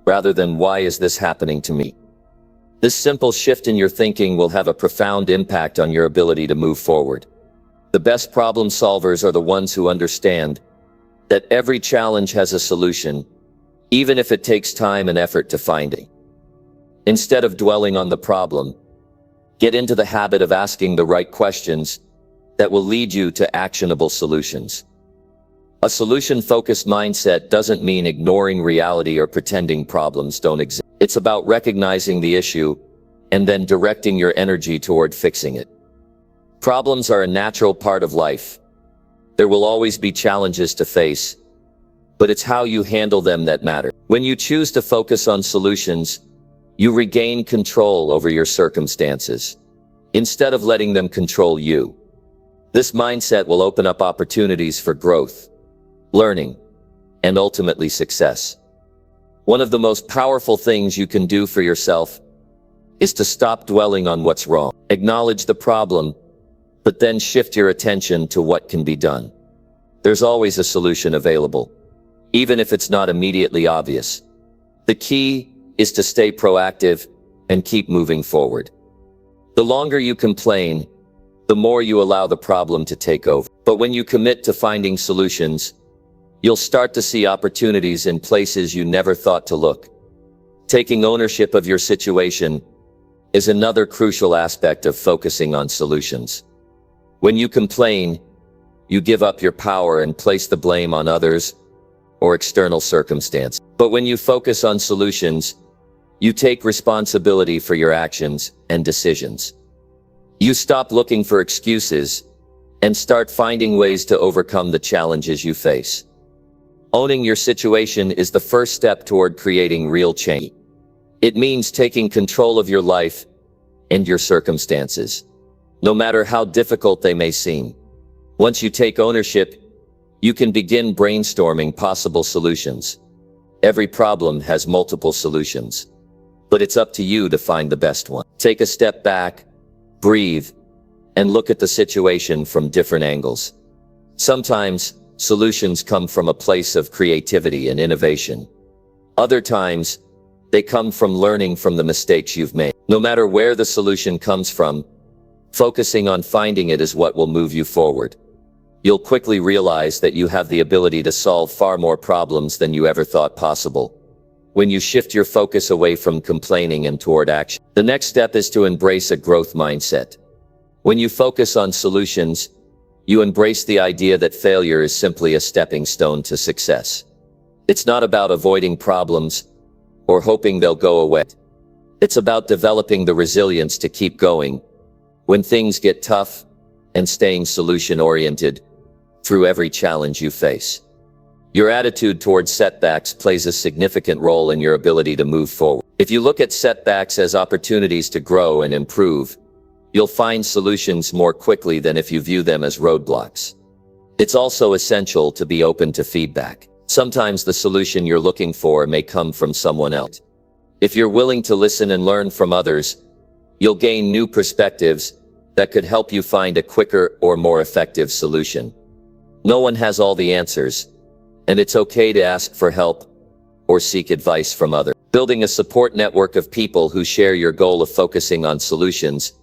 Rather than, why is this happening to me? This simple shift in your thinking will have a profound impact on your ability to move forward. The best problem solvers are the ones who understand that every challenge has a solution, even if it takes time and effort to find it. Instead of dwelling on the problem, get into the habit of asking the right questions that will lead you to actionable solutions. A solution-focused mindset doesn't mean ignoring reality or pretending problems don't exist. It's about recognizing the issue and then directing your energy toward fixing it. Problems are a natural part of life. There will always be challenges to face, but it's how you handle them that matter. When you choose to focus on solutions, you regain control over your circumstances, instead of letting them control you. This mindset will open up opportunities for growth, learning, and ultimately success. One of the most powerful things you can do for yourself is to stop dwelling on what's wrong. Acknowledge the problem, but then shift your attention to what can be done. There's always a solution available, even if it's not immediately obvious. The key is to stay proactive and keep moving forward. The longer you complain, the more you allow the problem to take over. But when you commit to finding solutions, you'll start to see opportunities in places you never thought to look. Taking ownership of your situation is another crucial aspect of focusing on solutions. When you complain, you give up your power and place the blame on others or external circumstance. But when you focus on solutions, you take responsibility for your actions and decisions. You stop looking for excuses and start finding ways to overcome the challenges you face. Owning your situation is the first step toward creating real change. It means taking control of your life and your circumstances, no matter how difficult they may seem. Once you take ownership, you can begin brainstorming possible solutions. Every problem has multiple solutions, but it's up to you to find the best one. Take a step back, breathe, and look at the situation from different angles. Sometimes, solutions come from a place of creativity and innovation. Other times, they come from learning from the mistakes you've made. No matter where the solution comes from, focusing on finding it is what will move you forward. You'll quickly realize that you have the ability to solve far more problems than you ever thought possible. When you shift your focus away from complaining and toward action, the next step is to embrace a growth mindset. When you focus on solutions, you embrace the idea that failure is simply a stepping stone to success. It's not about avoiding problems or hoping they'll go away. It's about developing the resilience to keep going when things get tough and staying solution-oriented through every challenge you face. Your attitude towards setbacks plays a significant role in your ability to move forward. If you look at setbacks as opportunities to grow and improve, you'll find solutions more quickly than if you view them as roadblocks. It's also essential to be open to feedback. Sometimes the solution you're looking for may come from someone else. If you're willing to listen and learn from others, you'll gain new perspectives that could help you find a quicker or more effective solution. No one has all the answers, and it's okay to ask for help or seek advice from others. Building a support network of people who share your goal of focusing on solutions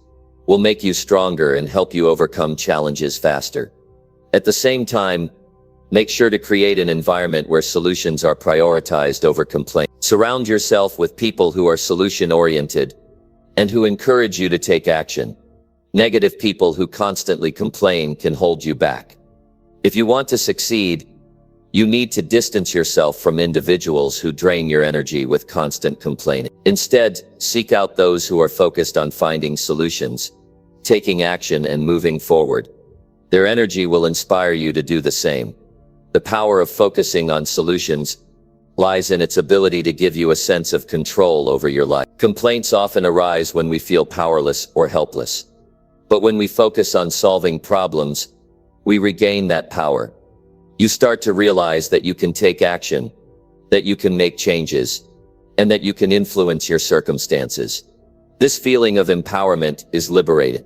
will make you stronger and help you overcome challenges faster. At the same time, make sure to create an environment where solutions are prioritized over complaints. Surround yourself with people who are solution-oriented and who encourage you to take action. Negative people who constantly complain can hold you back. If you want to succeed, you need to distance yourself from individuals who drain your energy with constant complaining. Instead, seek out those who are focused on finding solutions, taking action, and moving forward. Their energy will inspire you to do the same. The power of focusing on solutions lies in its ability to give you a sense of control over your life. Complaints often arise when we feel powerless or helpless. But when we focus on solving problems, we regain that power. You start to realize that you can take action, that you can make changes, and that you can influence your circumstances. This feeling of empowerment is liberating.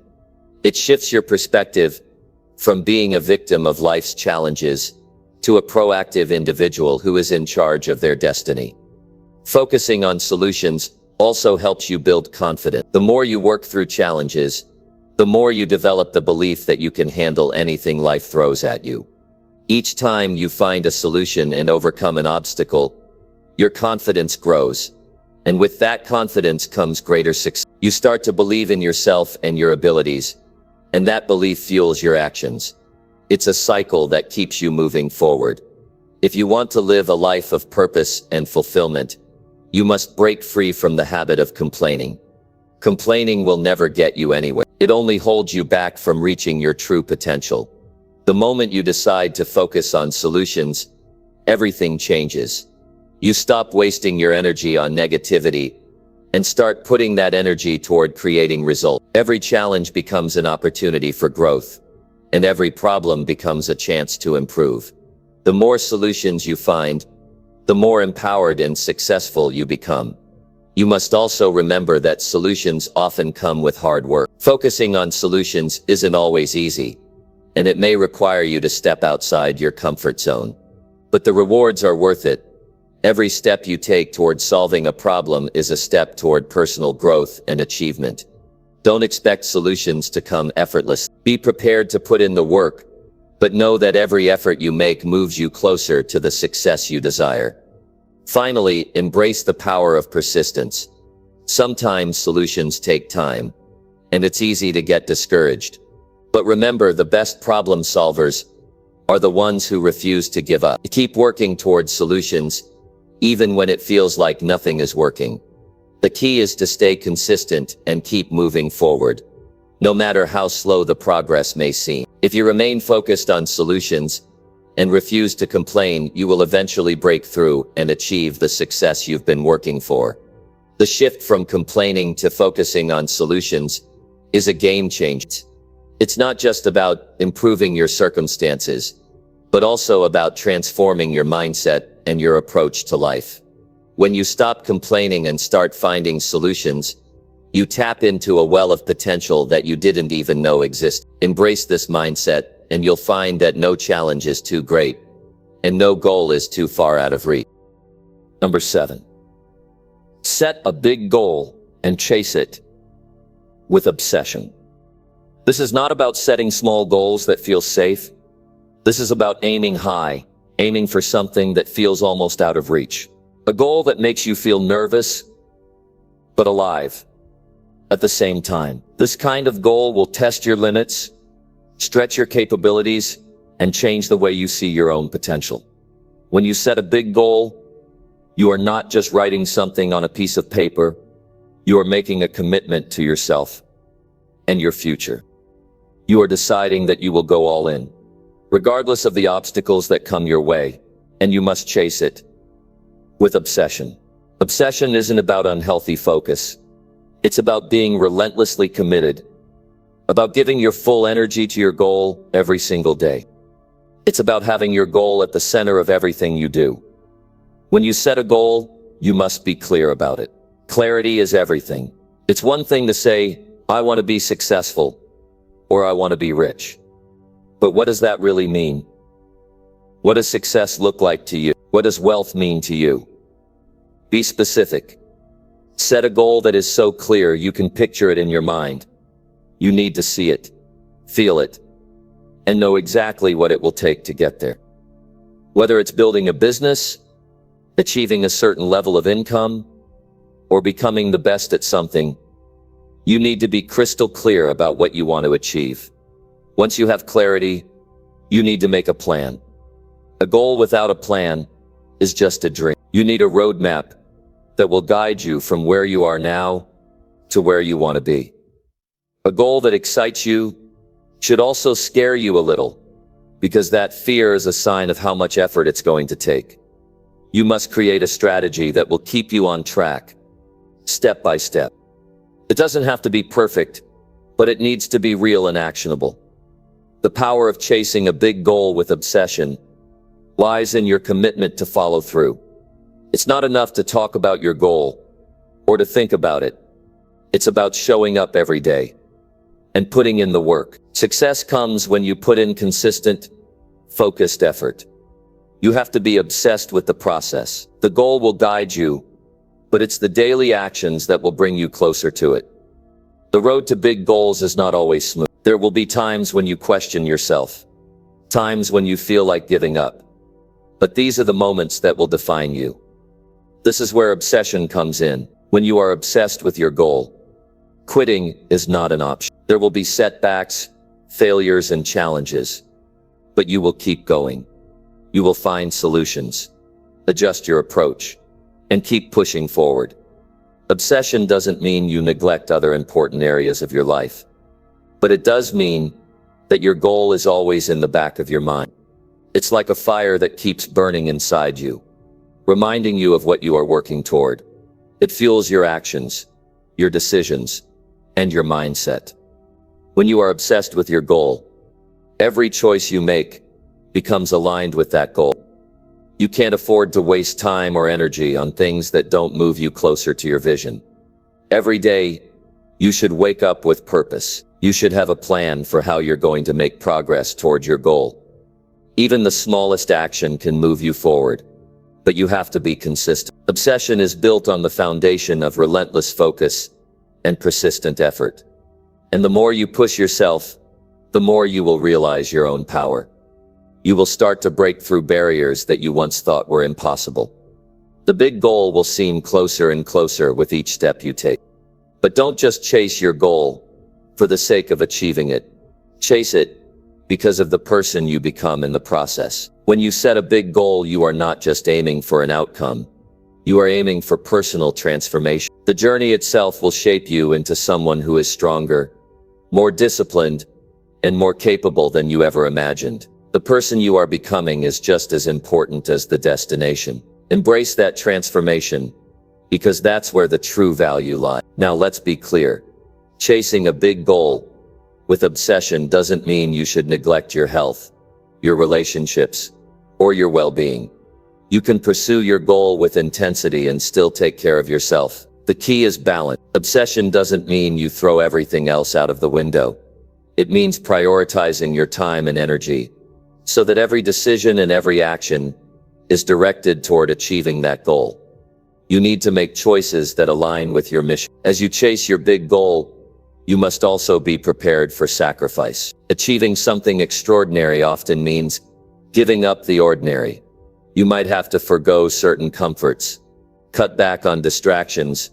It shifts your perspective from being a victim of life's challenges to a proactive individual who is in charge of their destiny. Focusing on solutions also helps you build confidence. The more you work through challenges, the more you develop the belief that you can handle anything life throws at you. Each time you find a solution and overcome an obstacle, your confidence grows. And with that confidence comes greater success. You start to believe in yourself and your abilities, and that belief fuels your actions. It's a cycle that keeps you moving forward. If you want to live a life of purpose and fulfillment, you must break free from the habit of complaining. Complaining will never get you anywhere. It only holds you back from reaching your true potential. The moment you decide to focus on solutions, everything changes. You stop wasting your energy on negativity and start putting that energy toward creating results. Every challenge becomes an opportunity for growth, and every problem becomes a chance to improve. The more solutions you find, the more empowered and successful you become. You must also remember that solutions often come with hard work. Focusing on solutions isn't always easy, and it may require you to step outside your comfort zone. But the rewards are worth it. Every step you take toward solving a problem is a step toward personal growth and achievement. Don't expect solutions to come effortlessly. Be prepared to put in the work, but know that every effort you make moves you closer to the success you desire. Finally, embrace the power of persistence. Sometimes solutions take time, and it's easy to get discouraged. But remember, the best problem solvers are the ones who refuse to give up. Keep working towards solutions, even when it feels like nothing is working. The key is to stay consistent and keep moving forward, no matter how slow the progress may seem. If you remain focused on solutions and refuse to complain, you will eventually break through and achieve the success you've been working for. The shift from complaining to focusing on solutions is a game changer. It's not just about improving your circumstances, but also about transforming your mindset and your approach to life. When you stop complaining and start finding solutions, you tap into a well of potential that you didn't even know existed. Embrace this mindset, and you'll find that no challenge is too great, and no goal is too far out of reach. Number 7. Set a big goal and chase it with obsession. This is not about setting small goals that feel safe. This is about aiming high, aiming for something that feels almost out of reach. A goal that makes you feel nervous, but alive at the same time. This kind of goal will test your limits, stretch your capabilities, and change the way you see your own potential. When you set a big goal, you are not just writing something on a piece of paper. You are making a commitment to yourself and your future. You are deciding that you will go all in, regardless of the obstacles that come your way, and you must chase it with obsession. Obsession isn't about unhealthy focus. It's about being relentlessly committed, about giving your full energy to your goal every single day. It's about having your goal at the center of everything you do. When you set a goal, you must be clear about it. Clarity is everything. It's one thing to say, I want to be successful, or I want to be rich. But what does that really mean? What does success look like to you? What does wealth mean to you? Be specific. Set a goal that is so clear you can picture it in your mind. You need to see it, feel it, and know exactly what it will take to get there. Whether it's building a business, achieving a certain level of income, or becoming the best at something, you need to be crystal clear about what you want to achieve. Once you have clarity, you need to make a plan. A goal without a plan is just a dream. You need a roadmap that will guide you from where you are now to where you want to be. A goal that excites you should also scare you a little, because that fear is a sign of how much effort it's going to take. You must create a strategy that will keep you on track, step by step. It doesn't have to be perfect, but it needs to be real and actionable. The power of chasing a big goal with obsession lies in your commitment to follow through. It's not enough to talk about your goal or to think about it. It's about showing up every day and putting in the work. Success comes when you put in consistent, focused effort. You have to be obsessed with the process. The goal will guide you, but it's the daily actions that will bring you closer to it. The road to big goals is not always smooth. There will be times when you question yourself, times when you feel like giving up. But these are the moments that will define you. This is where obsession comes in. When you are obsessed with your goal, quitting is not an option. There will be setbacks, failures, and challenges, but you will keep going. You will find solutions, adjust your approach, and keep pushing forward. Obsession doesn't mean you neglect other important areas of your life, but it does mean that your goal is always in the back of your mind. It's like a fire that keeps burning inside you, reminding you of what you are working toward. It fuels your actions, your decisions, and your mindset. When you are obsessed with your goal, every choice you make becomes aligned with that goal. You can't afford to waste time or energy on things that don't move you closer to your vision. Every day, you should wake up with purpose. You should have a plan for how you're going to make progress toward your goal. Even the smallest action can move you forward, but you have to be consistent. Obsession is built on the foundation of relentless focus and persistent effort. And the more you push yourself, the more you will realize your own power. You will start to break through barriers that you once thought were impossible. The big goal will seem closer and closer with each step you take. But don't just chase your goal for the sake of achieving it. Chase it because of the person you become in the process. When you set a big goal, you are not just aiming for an outcome. You are aiming for personal transformation. The journey itself will shape you into someone who is stronger, more disciplined, and more capable than you ever imagined. The person you are becoming is just as important as the destination. Embrace that transformation, because that's where the true value lies. Now let's be clear. Chasing a big goal with obsession doesn't mean you should neglect your health, your relationships, or your well-being. You can pursue your goal with intensity and still take care of yourself. The key is balance. Obsession doesn't mean you throw everything else out of the window. It means prioritizing your time and energy so that every decision and every action is directed toward achieving that goal. You need to make choices that align with your mission. As you chase your big goal, you must also be prepared for sacrifice. Achieving something extraordinary often means giving up the ordinary. You might have to forgo certain comforts, cut back on distractions,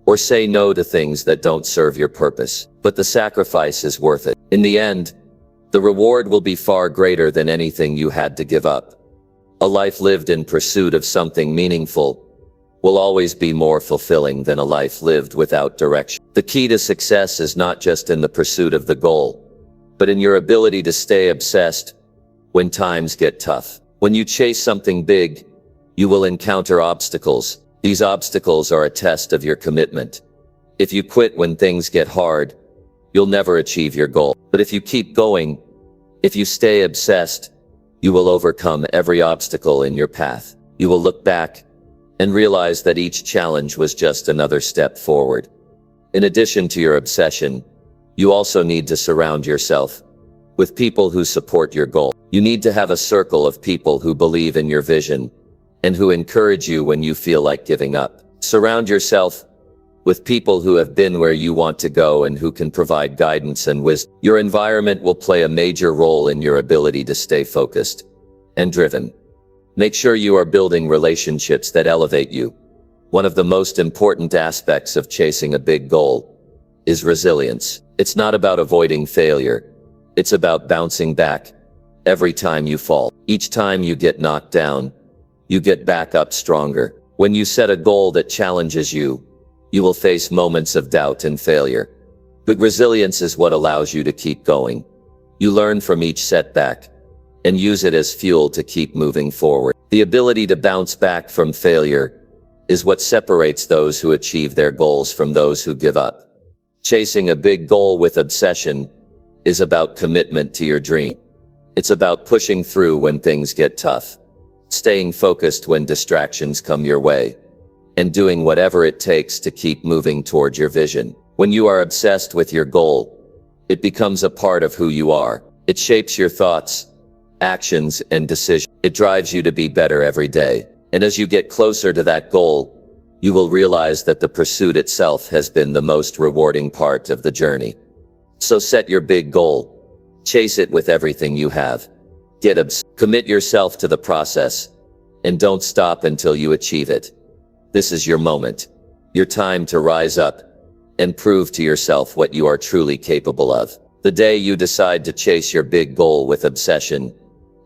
or say no to things that don't serve your purpose. But the sacrifice is worth it. In the end, the reward will be far greater than anything you had to give up. A life lived in pursuit of something meaningful will always be more fulfilling than a life lived without direction. The key to success is not just in the pursuit of the goal, but in your ability to stay obsessed when times get tough. When you chase something big, you will encounter obstacles. These obstacles are a test of your commitment. If you quit when things get hard, you'll never achieve your goal. But if you keep going, if you stay obsessed, you will overcome every obstacle in your path. You will look back and realize that each challenge was just another step forward. In addition to your obsession, you also need to surround yourself with people who support your goal. You need to have a circle of people who believe in your vision and who encourage you when you feel like giving up. Surround yourself with people who have been where you want to go and who can provide guidance and wisdom. Your environment will play a major role in your ability to stay focused and driven. Make sure you are building relationships that elevate you. One of the most important aspects of chasing a big goal is resilience. It's not about avoiding failure. It's about bouncing back every time you fall. Each time you get knocked down, you get back up stronger. When you set a goal that challenges you, you will face moments of doubt and failure. But resilience is what allows you to keep going. You learn from each setback and use it as fuel to keep moving forward. The ability to bounce back from failure is what separates those who achieve their goals from those who give up. Chasing a big goal with obsession is about commitment to your dream. It's about pushing through when things get tough, staying focused when distractions come your way, and doing whatever it takes to keep moving toward your vision. When you are obsessed with your goal, it becomes a part of who you are. It shapes your thoughts, actions, and decisions. It drives you to be better every day. And as you get closer to that goal, you will realize that the pursuit itself has been the most rewarding part of the journey. So set your big goal. Chase it with everything you have. Commit yourself to the process, and don't stop until you achieve it. This is your moment, your time to rise up and prove to yourself what you are truly capable of. The day you decide to chase your big goal with obsession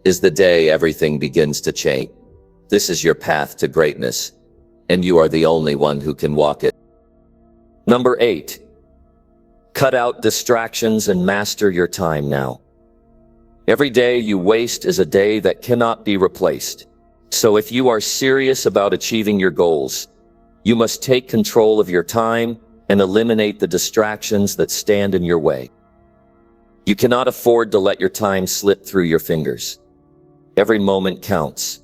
is the day everything begins to change. This is your path to greatness, and you are the only one who can walk it. Number 8. Cut out distractions and master your time now. Every day you waste is a day that cannot be replaced. So if you are serious about achieving your goals, you must take control of your time and eliminate the distractions that stand in your way. You cannot afford to let your time slip through your fingers. Every moment counts.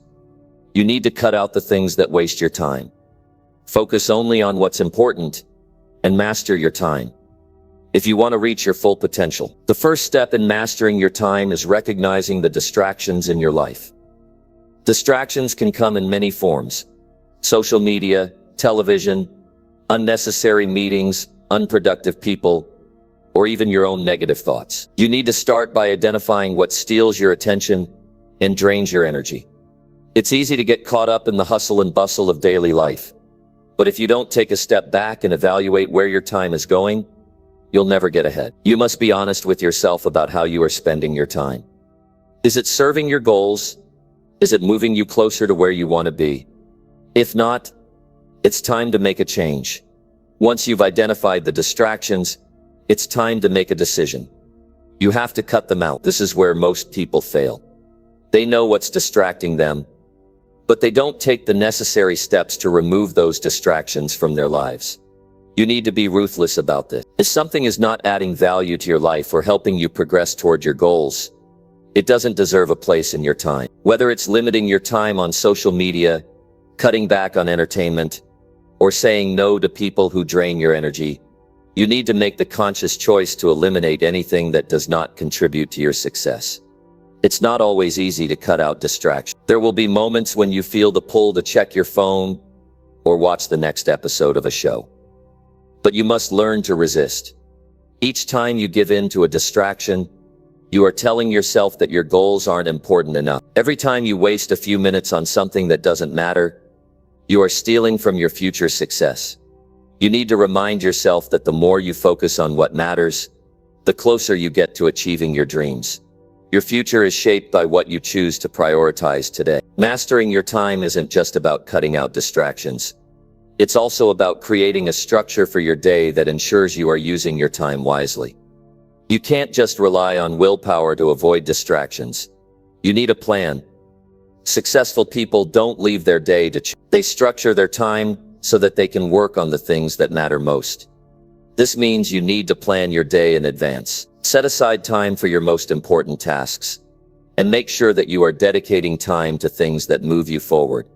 You need to cut out the things that waste your time. Focus only on what's important and master your time. If you want to reach your full potential, the first step in mastering your time is recognizing the distractions in your life. Distractions can come in many forms: social media, television, unnecessary meetings, unproductive people, or even your own negative thoughts. You need to start by identifying what steals your attention and drains your energy. It's easy to get caught up in the hustle and bustle of daily life. But if you don't take a step back and evaluate where your time is going, you'll never get ahead. You must be honest with yourself about how you are spending your time. Is it serving your goals? Is it moving you closer to where you want to be? If not, it's time to make a change. Once you've identified the distractions, it's time to make a decision. You have to cut them out. This is where most people fail. They know what's distracting them, but they don't take the necessary steps to remove those distractions from their lives. You need to be ruthless about this. If something is not adding value to your life or helping you progress toward your goals, it doesn't deserve a place in your time. Whether it's limiting your time on social media, cutting back on entertainment, or saying no to people who drain your energy, you need to make the conscious choice to eliminate anything that does not contribute to your success. It's not always easy to cut out distractions. There will be moments when you feel the pull to check your phone or watch the next episode of a show. But you must learn to resist. Each time you give in to a distraction, you are telling yourself that your goals aren't important enough. Every time you waste a few minutes on something that doesn't matter, you are stealing from your future success. You need to remind yourself that the more you focus on what matters, the closer you get to achieving your dreams. Your future is shaped by what you choose to prioritize today. Mastering your time isn't just about cutting out distractions. It's also about creating a structure for your day that ensures you are using your time wisely. You can't just rely on willpower to avoid distractions. You need a plan. Successful people don't leave their day to They structure their time so that they can work on the things that matter most. This means you need to plan your day in advance. Set aside time for your most important tasks, and make sure that you are dedicating time to things that move you forward.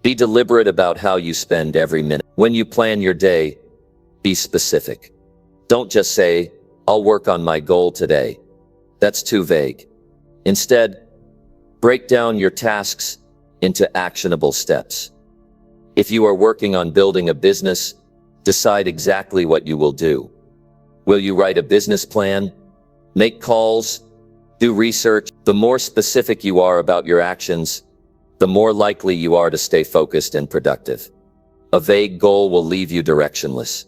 Be deliberate about how you spend every minute. When you plan your day, be specific. Don't just say, "I'll work on my goal today." That's too vague. Instead, break down your tasks into actionable steps. If you are working on building a business, decide exactly what you will do. Will you write a business plan? Make calls? Do research? The more specific you are about your actions, the more likely you are to stay focused and productive. A vague goal will leave you directionless.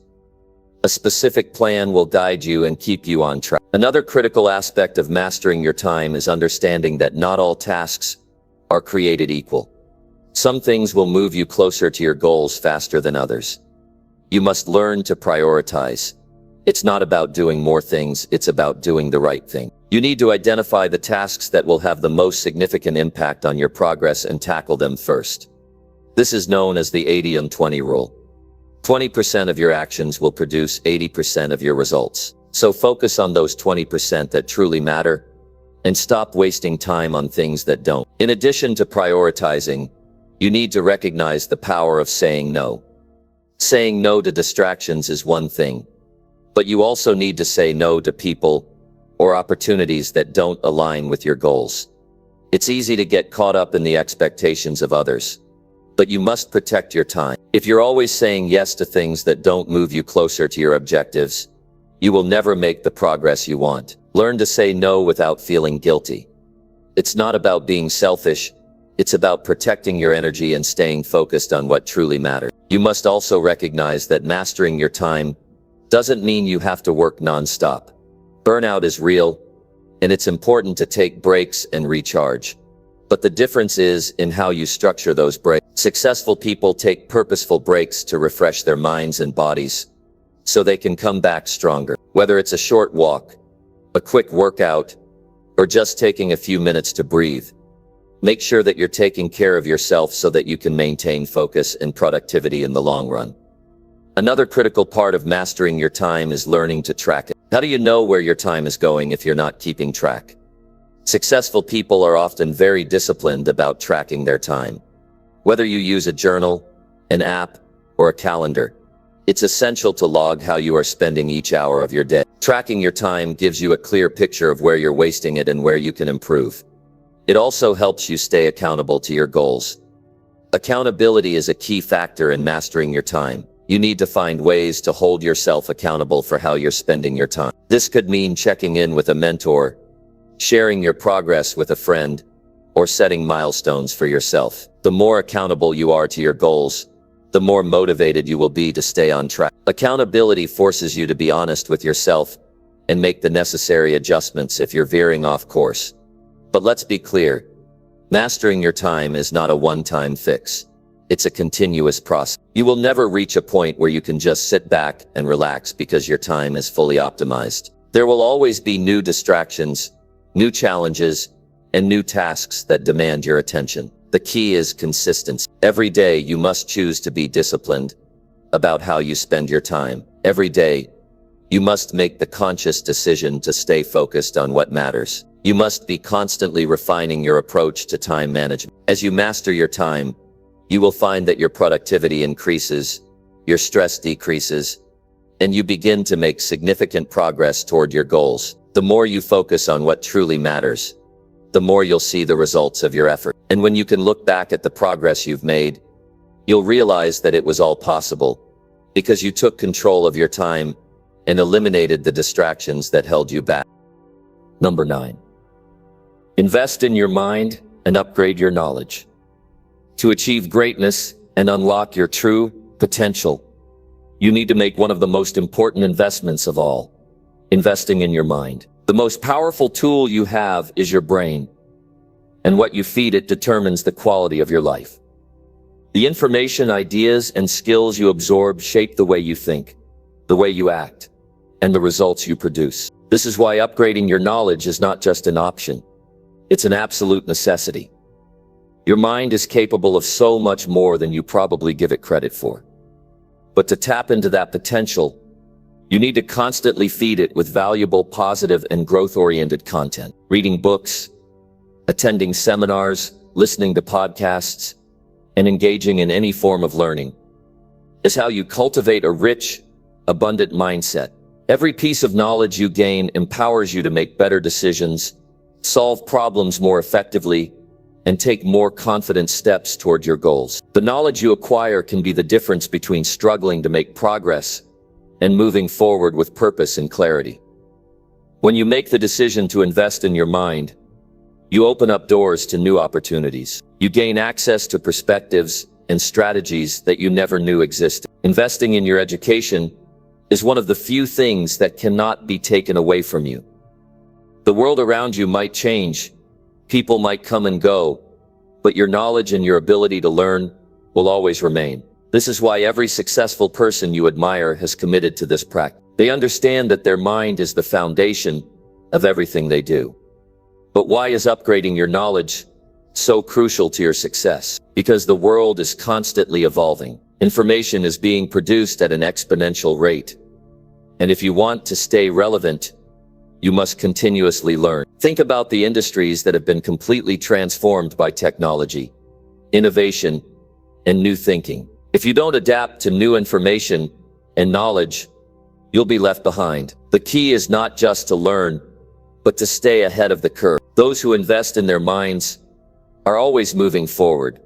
A specific plan will guide you and keep you on track. Another critical aspect of mastering your time is understanding that not all tasks are created equal. Some things will move you closer to your goals faster than others. You must learn to prioritize. It's not about doing more things, it's about doing the right thing. You need to identify the tasks that will have the most significant impact on your progress and tackle them first. This is known as the 80-20 rule. 20% of your actions will produce 80% of your results. So focus on those 20% that truly matter, and stop wasting time on things that don't. In addition to prioritizing, you need to recognize the power of saying no. Saying no to distractions is one thing, but you also need to say no to people or opportunities that don't align with your goals. It's easy to get caught up in the expectations of others, but you must protect your time. If you're always saying yes to things that don't move you closer to your objectives, you will never make the progress you want. Learn to say no without feeling guilty. It's not about being selfish, it's about protecting your energy and staying focused on what truly matters. You must also recognize that mastering your time doesn't mean you have to work non-stop. Burnout is real, and it's important to take breaks and recharge. But the difference is in how you structure those breaks. Successful people take purposeful breaks to refresh their minds and bodies, so they can come back stronger. Whether it's a short walk, a quick workout, or just taking a few minutes to breathe, make sure that you're taking care of yourself so that you can maintain focus and productivity in the long run. Another critical part of mastering your time is learning to track it. How do you know where your time is going if you're not keeping track? Successful people are often very disciplined about tracking their time. Whether you use a journal, an app, or a calendar, it's essential to log how you are spending each hour of your day. Tracking your time gives you a clear picture of where you're wasting it and where you can improve. It also helps you stay accountable to your goals. Accountability is a key factor in mastering your time. You need to find ways to hold yourself accountable for how you're spending your time. This could mean checking in with a mentor, sharing your progress with a friend, or setting milestones for yourself. The more accountable you are to your goals, the more motivated you will be to stay on track. Accountability forces you to be honest with yourself and make the necessary adjustments if you're veering off course. But let's be clear, mastering your time is not a one-time fix. It's a continuous process. You will never reach a point where you can just sit back and relax because your time is fully optimized. There will always be new distractions, new challenges, and new tasks that demand your attention. The key is consistency. Every day you must choose to be disciplined about how you spend your time. Every day, you must make the conscious decision to stay focused on what matters. You must be constantly refining your approach to time management. As you master your time, you will find that your productivity increases, your stress decreases, and you begin to make significant progress toward your goals. The more you focus on what truly matters, the more you'll see the results of your effort. And when you can look back at the progress you've made, you'll realize that it was all possible because you took control of your time and eliminated the distractions that held you back. Number 9. Invest in your mind and upgrade your knowledge. To achieve greatness and unlock your true potential, you need to make one of the most important investments of all: investing in your mind. The most powerful tool you have is your brain, and what you feed it determines the quality of your life. The information, ideas, and skills you absorb shape the way you think, the way you act, and the results you produce. This is why upgrading your knowledge is not just an option. It's an absolute necessity. Your mind is capable of so much more than you probably give it credit for. But to tap into that potential, you need to constantly feed it with valuable, positive, and growth-oriented content. Reading books, attending seminars, listening to podcasts, and engaging in any form of learning is how you cultivate a rich, abundant mindset. Every piece of knowledge you gain empowers you to make better decisions, solve problems more effectively, and take more confident steps toward your goals. The knowledge you acquire can be the difference between struggling to make progress and moving forward with purpose and clarity. When you make the decision to invest in your mind, you open up doors to new opportunities. You gain access to perspectives and strategies that you never knew existed. Investing in your education is one of the few things that cannot be taken away from you. The world around you might change, people might come and go, but your knowledge and your ability to learn will always remain. This is why every successful person you admire has committed to this practice. They understand that their mind is the foundation of everything they do. But why is upgrading your knowledge so crucial to your success? Because the world is constantly evolving. Information is being produced at an exponential rate. And if you want to stay relevant, you must continuously learn. Think about the industries that have been completely transformed by technology, innovation, and new thinking. If you don't adapt to new information and knowledge, you'll be left behind. The key is not just to learn, but to stay ahead of the curve. Those who invest in their minds are always moving forward,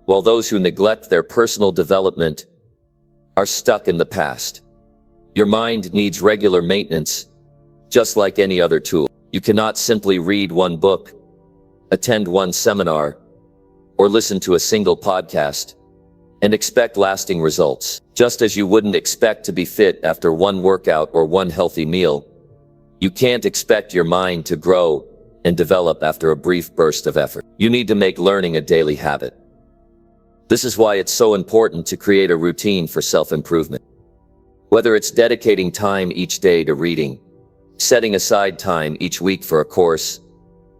while those who neglect their personal development are stuck in the past. Your mind needs regular maintenance, just like any other tool. You cannot simply read one book, attend one seminar, or listen to a single podcast and expect lasting results. Just as you wouldn't expect to be fit after one workout or one healthy meal, you can't expect your mind to grow and develop after a brief burst of effort. You need to make learning a daily habit. This is why it's so important to create a routine for self-improvement. Whether it's dedicating time each day to reading, setting aside time each week for a course,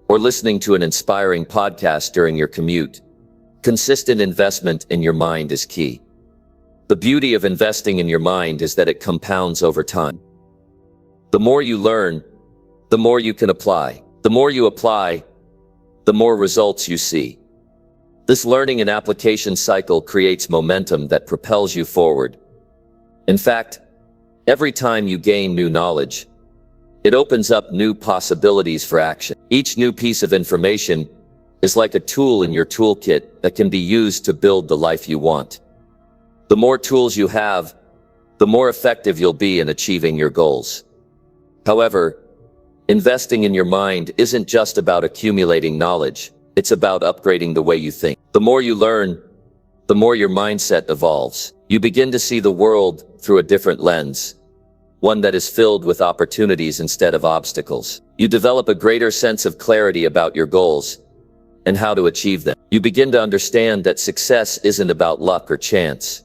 or listening to an inspiring podcast during your commute, consistent investment in your mind is key. The beauty of investing in your mind is that it compounds over time. The more you learn, the more you can apply. The more you apply, the more results you see. This learning and application cycle creates momentum that propels you forward. In fact, every time you gain new knowledge, it opens up new possibilities for action. Each new piece of information is like a tool in your toolkit that can be used to build the life you want. The more tools you have, the more effective you'll be in achieving your goals. However, investing in your mind isn't just about accumulating knowledge. It's about upgrading the way you think. The more you learn, the more your mindset evolves. You begin to see the world through a different lens, one that is filled with opportunities instead of obstacles. You develop a greater sense of clarity about your goals and how to achieve them. You begin to understand that success isn't about luck or chance.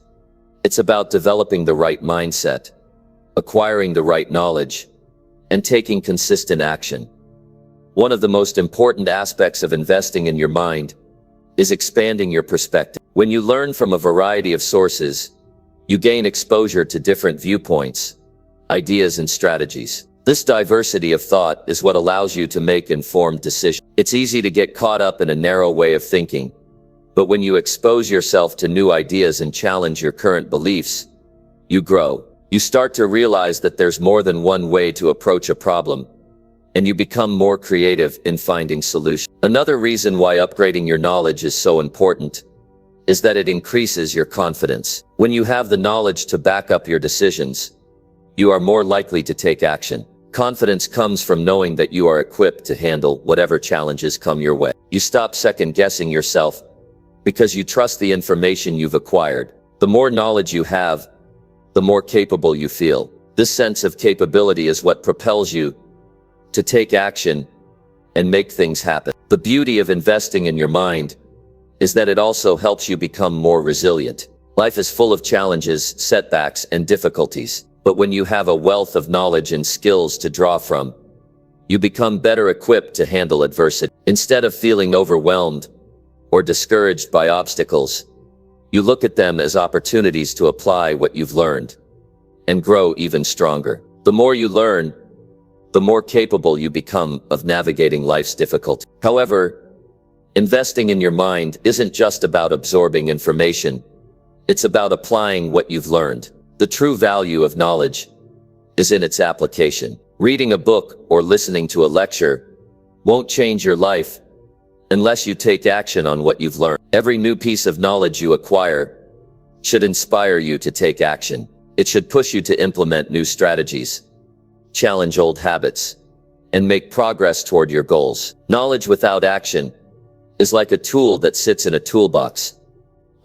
It's about developing the right mindset, acquiring the right knowledge, and taking consistent action. One of the most important aspects of investing in your mind is expanding your perspective. When you learn from a variety of sources, you gain exposure to different viewpoints, ideas, and strategies. This diversity of thought is what allows you to make informed decisions. It's easy to get caught up in a narrow way of thinking, but when you expose yourself to new ideas and challenge your current beliefs, you grow. You start to realize that there's more than one way to approach a problem, and you become more creative in finding solutions. Another reason why upgrading your knowledge is so important is that it increases your confidence. When you have the knowledge to back up your decisions, you are more likely to take action. Confidence comes from knowing that you are equipped to handle whatever challenges come your way. You stop second-guessing yourself because you trust the information you've acquired. The more knowledge you have, the more capable you feel. This sense of capability is what propels you to take action and make things happen. The beauty of investing in your mind is that it also helps you become more resilient. Life is full of challenges, setbacks, and difficulties. But when you have a wealth of knowledge and skills to draw from, you become better equipped to handle adversity. Instead of feeling overwhelmed or discouraged by obstacles, you look at them as opportunities to apply what you've learned and grow even stronger. The more you learn, the more capable you become of navigating life's difficulties. However, investing in your mind isn't just about absorbing information. It's about applying what you've learned. The true value of knowledge is in its application. Reading a book or listening to a lecture won't change your life unless you take action on what you've learned. Every new piece of knowledge you acquire should inspire you to take action. It should push you to implement new strategies, challenge old habits, and make progress toward your goals. Knowledge without action is like a tool that sits in a toolbox,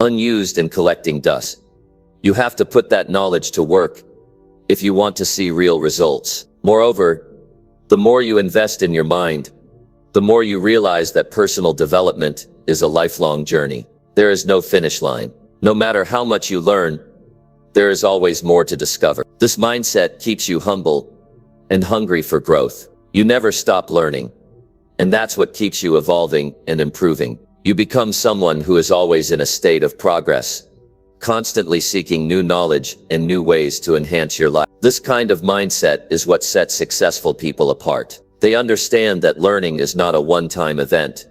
unused and collecting dust. You have to put that knowledge to work if you want to see real results. Moreover, the more you invest in your mind, the more you realize that personal development is a lifelong journey. There is no finish line. No matter how much you learn, there is always more to discover. This mindset keeps you humble and hungry for growth. You never stop learning, and that's what keeps you evolving and improving. You become someone who is always in a state of progress, constantly seeking new knowledge and new ways to enhance your life. This kind of mindset is what sets successful people apart. They understand that learning is not a one-time event,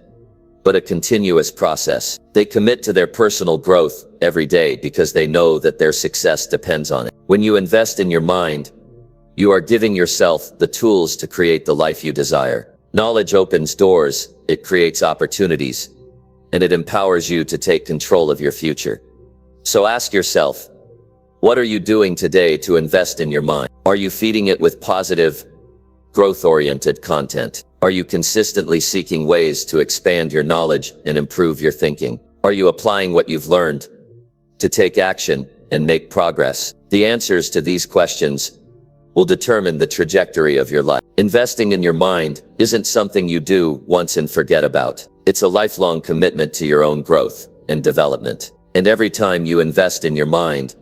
but a continuous process. They commit to their personal growth every day because they know that their success depends on it. When you invest in your mind, you are giving yourself the tools to create the life you desire. Knowledge opens doors, it creates opportunities, and it empowers you to take control of your future. So ask yourself, what are you doing today to invest in your mind? Are you feeding it with positive, growth-oriented content? Are you consistently seeking ways to expand your knowledge and improve your thinking? Are you applying what you've learned to take action and make progress? The answers to these questions will determine the trajectory of your life. Investing in your mind isn't something you do once and forget about. It's a lifelong commitment to your own growth and development. And every time you invest in your mind,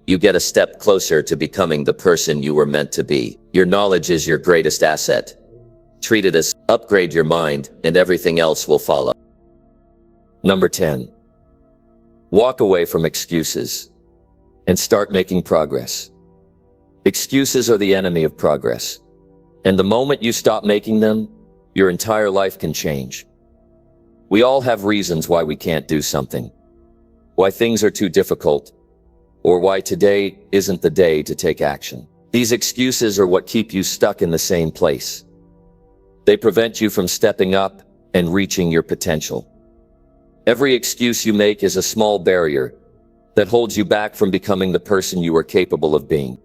you get a step closer to becoming the person you were meant to be. Your knowledge is your greatest asset. Treat it as upgrade your mind, and everything else will follow. Number 10. Walk away from excuses and start making progress. Excuses are the enemy of progress. And the moment you stop making them, your entire life can change. We all have reasons why we can't do something, why things are too difficult, or why today isn't the day to take action. These excuses are what keep you stuck in the same place. They prevent you from stepping up and reaching your potential. Every excuse you make is a small barrier that holds you back from becoming the person you are capable of being.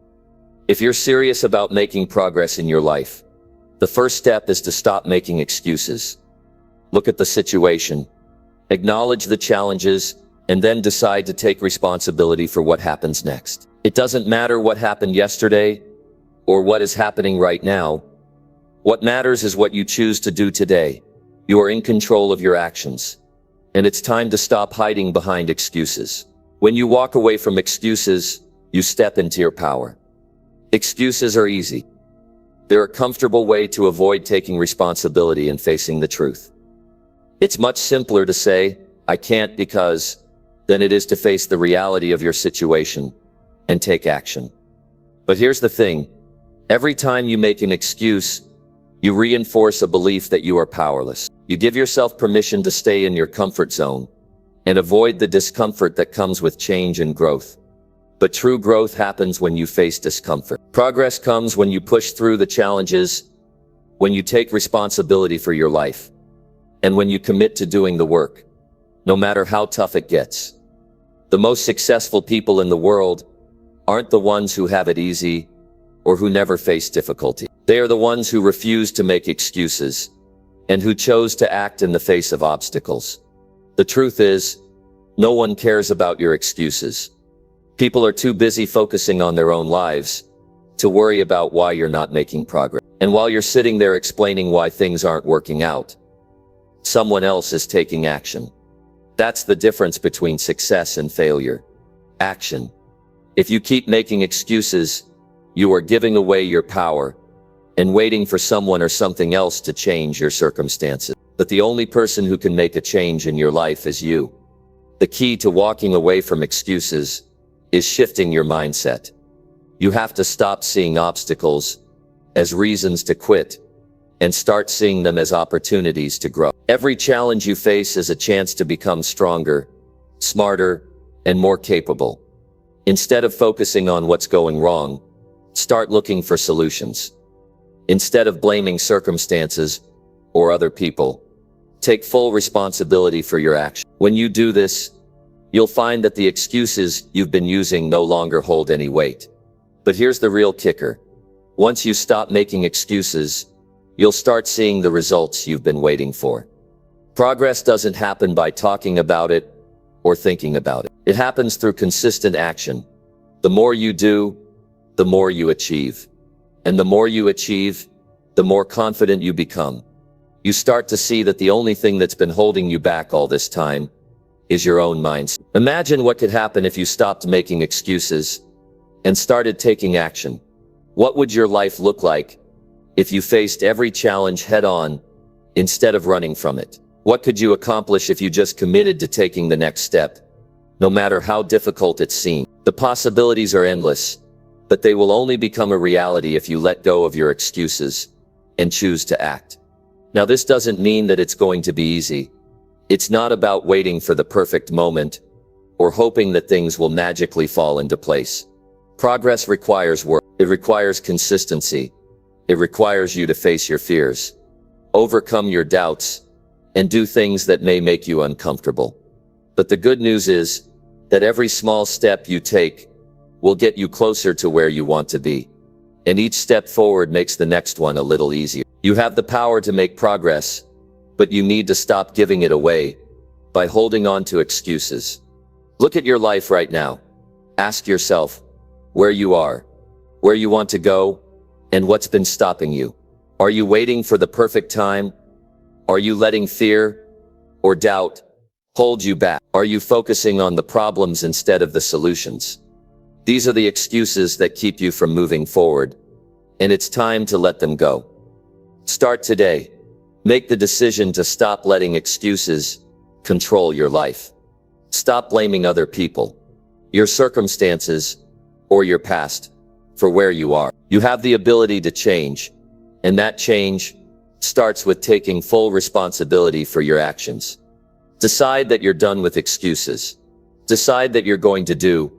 If you're serious about making progress in your life, the first step is to stop making excuses. Look at the situation, acknowledge the challenges, and then decide to take responsibility for what happens next. It doesn't matter what happened yesterday or what is happening right now. What matters is what you choose to do today. You are in control of your actions, and it's time to stop hiding behind excuses. When you walk away from excuses, you step into your power. Excuses are easy. They're a comfortable way to avoid taking responsibility and facing the truth. It's much simpler to say, I can't because, then it is to face the reality of your situation and take action. But here's the thing. Every time you make an excuse, you reinforce a belief that you are powerless. You give yourself permission to stay in your comfort zone and avoid the discomfort that comes with change and growth. But true growth happens when you face discomfort. Progress comes when you push through the challenges, when you take responsibility for your life, and when you commit to doing the work, no matter how tough it gets. The most successful people in the world aren't the ones who have it easy or who never face difficulty. They are the ones who refuse to make excuses and who chose to act in the face of obstacles. The truth is, no one cares about your excuses. People are too busy focusing on their own lives to worry about why you're not making progress. And while you're sitting there explaining why things aren't working out, someone else is taking action. That's the difference between success and failure. Action. If you keep making excuses, you are giving away your power and waiting for someone or something else to change your circumstances. But the only person who can make a change in your life is you. The key to walking away from excuses is shifting your mindset. You have to stop seeing obstacles as reasons to quit and start seeing them as opportunities to grow. Every challenge you face is a chance to become stronger, smarter, and more capable. Instead of focusing on what's going wrong, start looking for solutions. Instead of blaming circumstances or other people, take full responsibility for your actions. When you do this, you'll find that the excuses you've been using no longer hold any weight. But here's the real kicker. Once you stop making excuses, you'll start seeing the results you've been waiting for. Progress doesn't happen by talking about it or thinking about it. It happens through consistent action. The more you do, the more you achieve. And the more you achieve, the more confident you become. You start to see that the only thing that's been holding you back all this time is your own mindset. Imagine what could happen if you stopped making excuses and started taking action. What would your life look like if you faced every challenge head-on instead of running from it? What could you accomplish if you just committed to taking the next step, no matter how difficult it seemed? The possibilities are endless, but they will only become a reality if you let go of your excuses and choose to act. Now, this doesn't mean that it's going to be easy. It's not about waiting for the perfect moment or hoping that things will magically fall into place. Progress requires work. It requires consistency. It requires you to face your fears, overcome your doubts, and do things that may make you uncomfortable. But the good news is that every small step you take will get you closer to where you want to be. And each step forward makes the next one a little easier. You have the power to make progress, but you need to stop giving it away by holding on to excuses. Look at your life right now. Ask yourself where you are, where you want to go, and what's been stopping you. Are you waiting for the perfect time? Are you letting fear or doubt hold you back? Are you focusing on the problems instead of the solutions? These are the excuses that keep you from moving forward, and it's time to let them go. Start today. Make the decision to stop letting excuses control your life. Stop blaming other people, your circumstances, or your past for where you are. You have the ability to change, and that change starts with taking full responsibility for your actions. Decide that you're done with excuses. Decide that you're going to do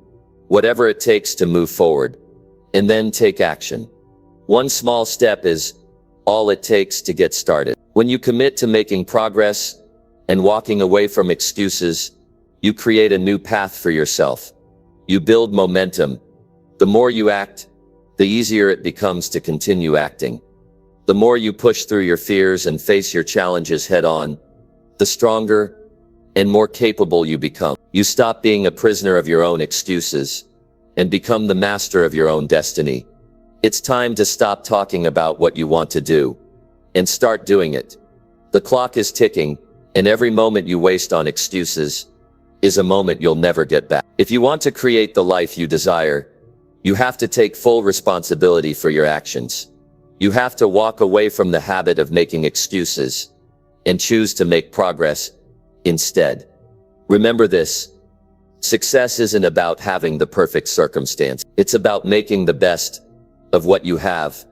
whatever it takes to move forward, and then take action. One small step is all it takes to get started. When you commit to making progress and walking away from excuses, you create a new path for yourself. You build momentum. The more you act, the easier it becomes to continue acting. The more you push through your fears and face your challenges head on, the stronger and more capable you become. You stop being a prisoner of your own excuses and become the master of your own destiny. It's time to stop talking about what you want to do and start doing it. The clock is ticking, and every moment you waste on excuses is a moment you'll never get back. If you want to create the life you desire, you have to take full responsibility for your actions. You have to walk away from the habit of making excuses and choose to make progress instead. Remember this. Success isn't about having the perfect circumstance. It's about making the best of what you have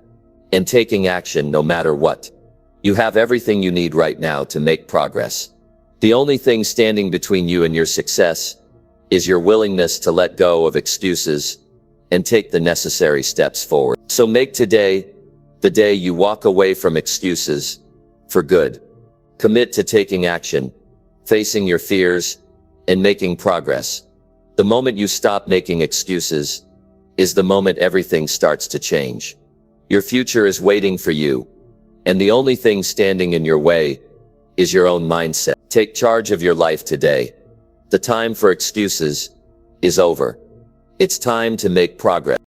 and taking action no matter what. You have everything you need right now to make progress. The only thing standing between you and your success is your willingness to let go of excuses and take the necessary steps forward. So make today the day you walk away from excuses for good. Commit to taking action, facing your fears, and making progress. The moment you stop making excuses is the moment everything starts to change. Your future is waiting for you, and the only thing standing in your way is your own mindset. Take charge of your life today. The time for excuses is over. It's time to make progress.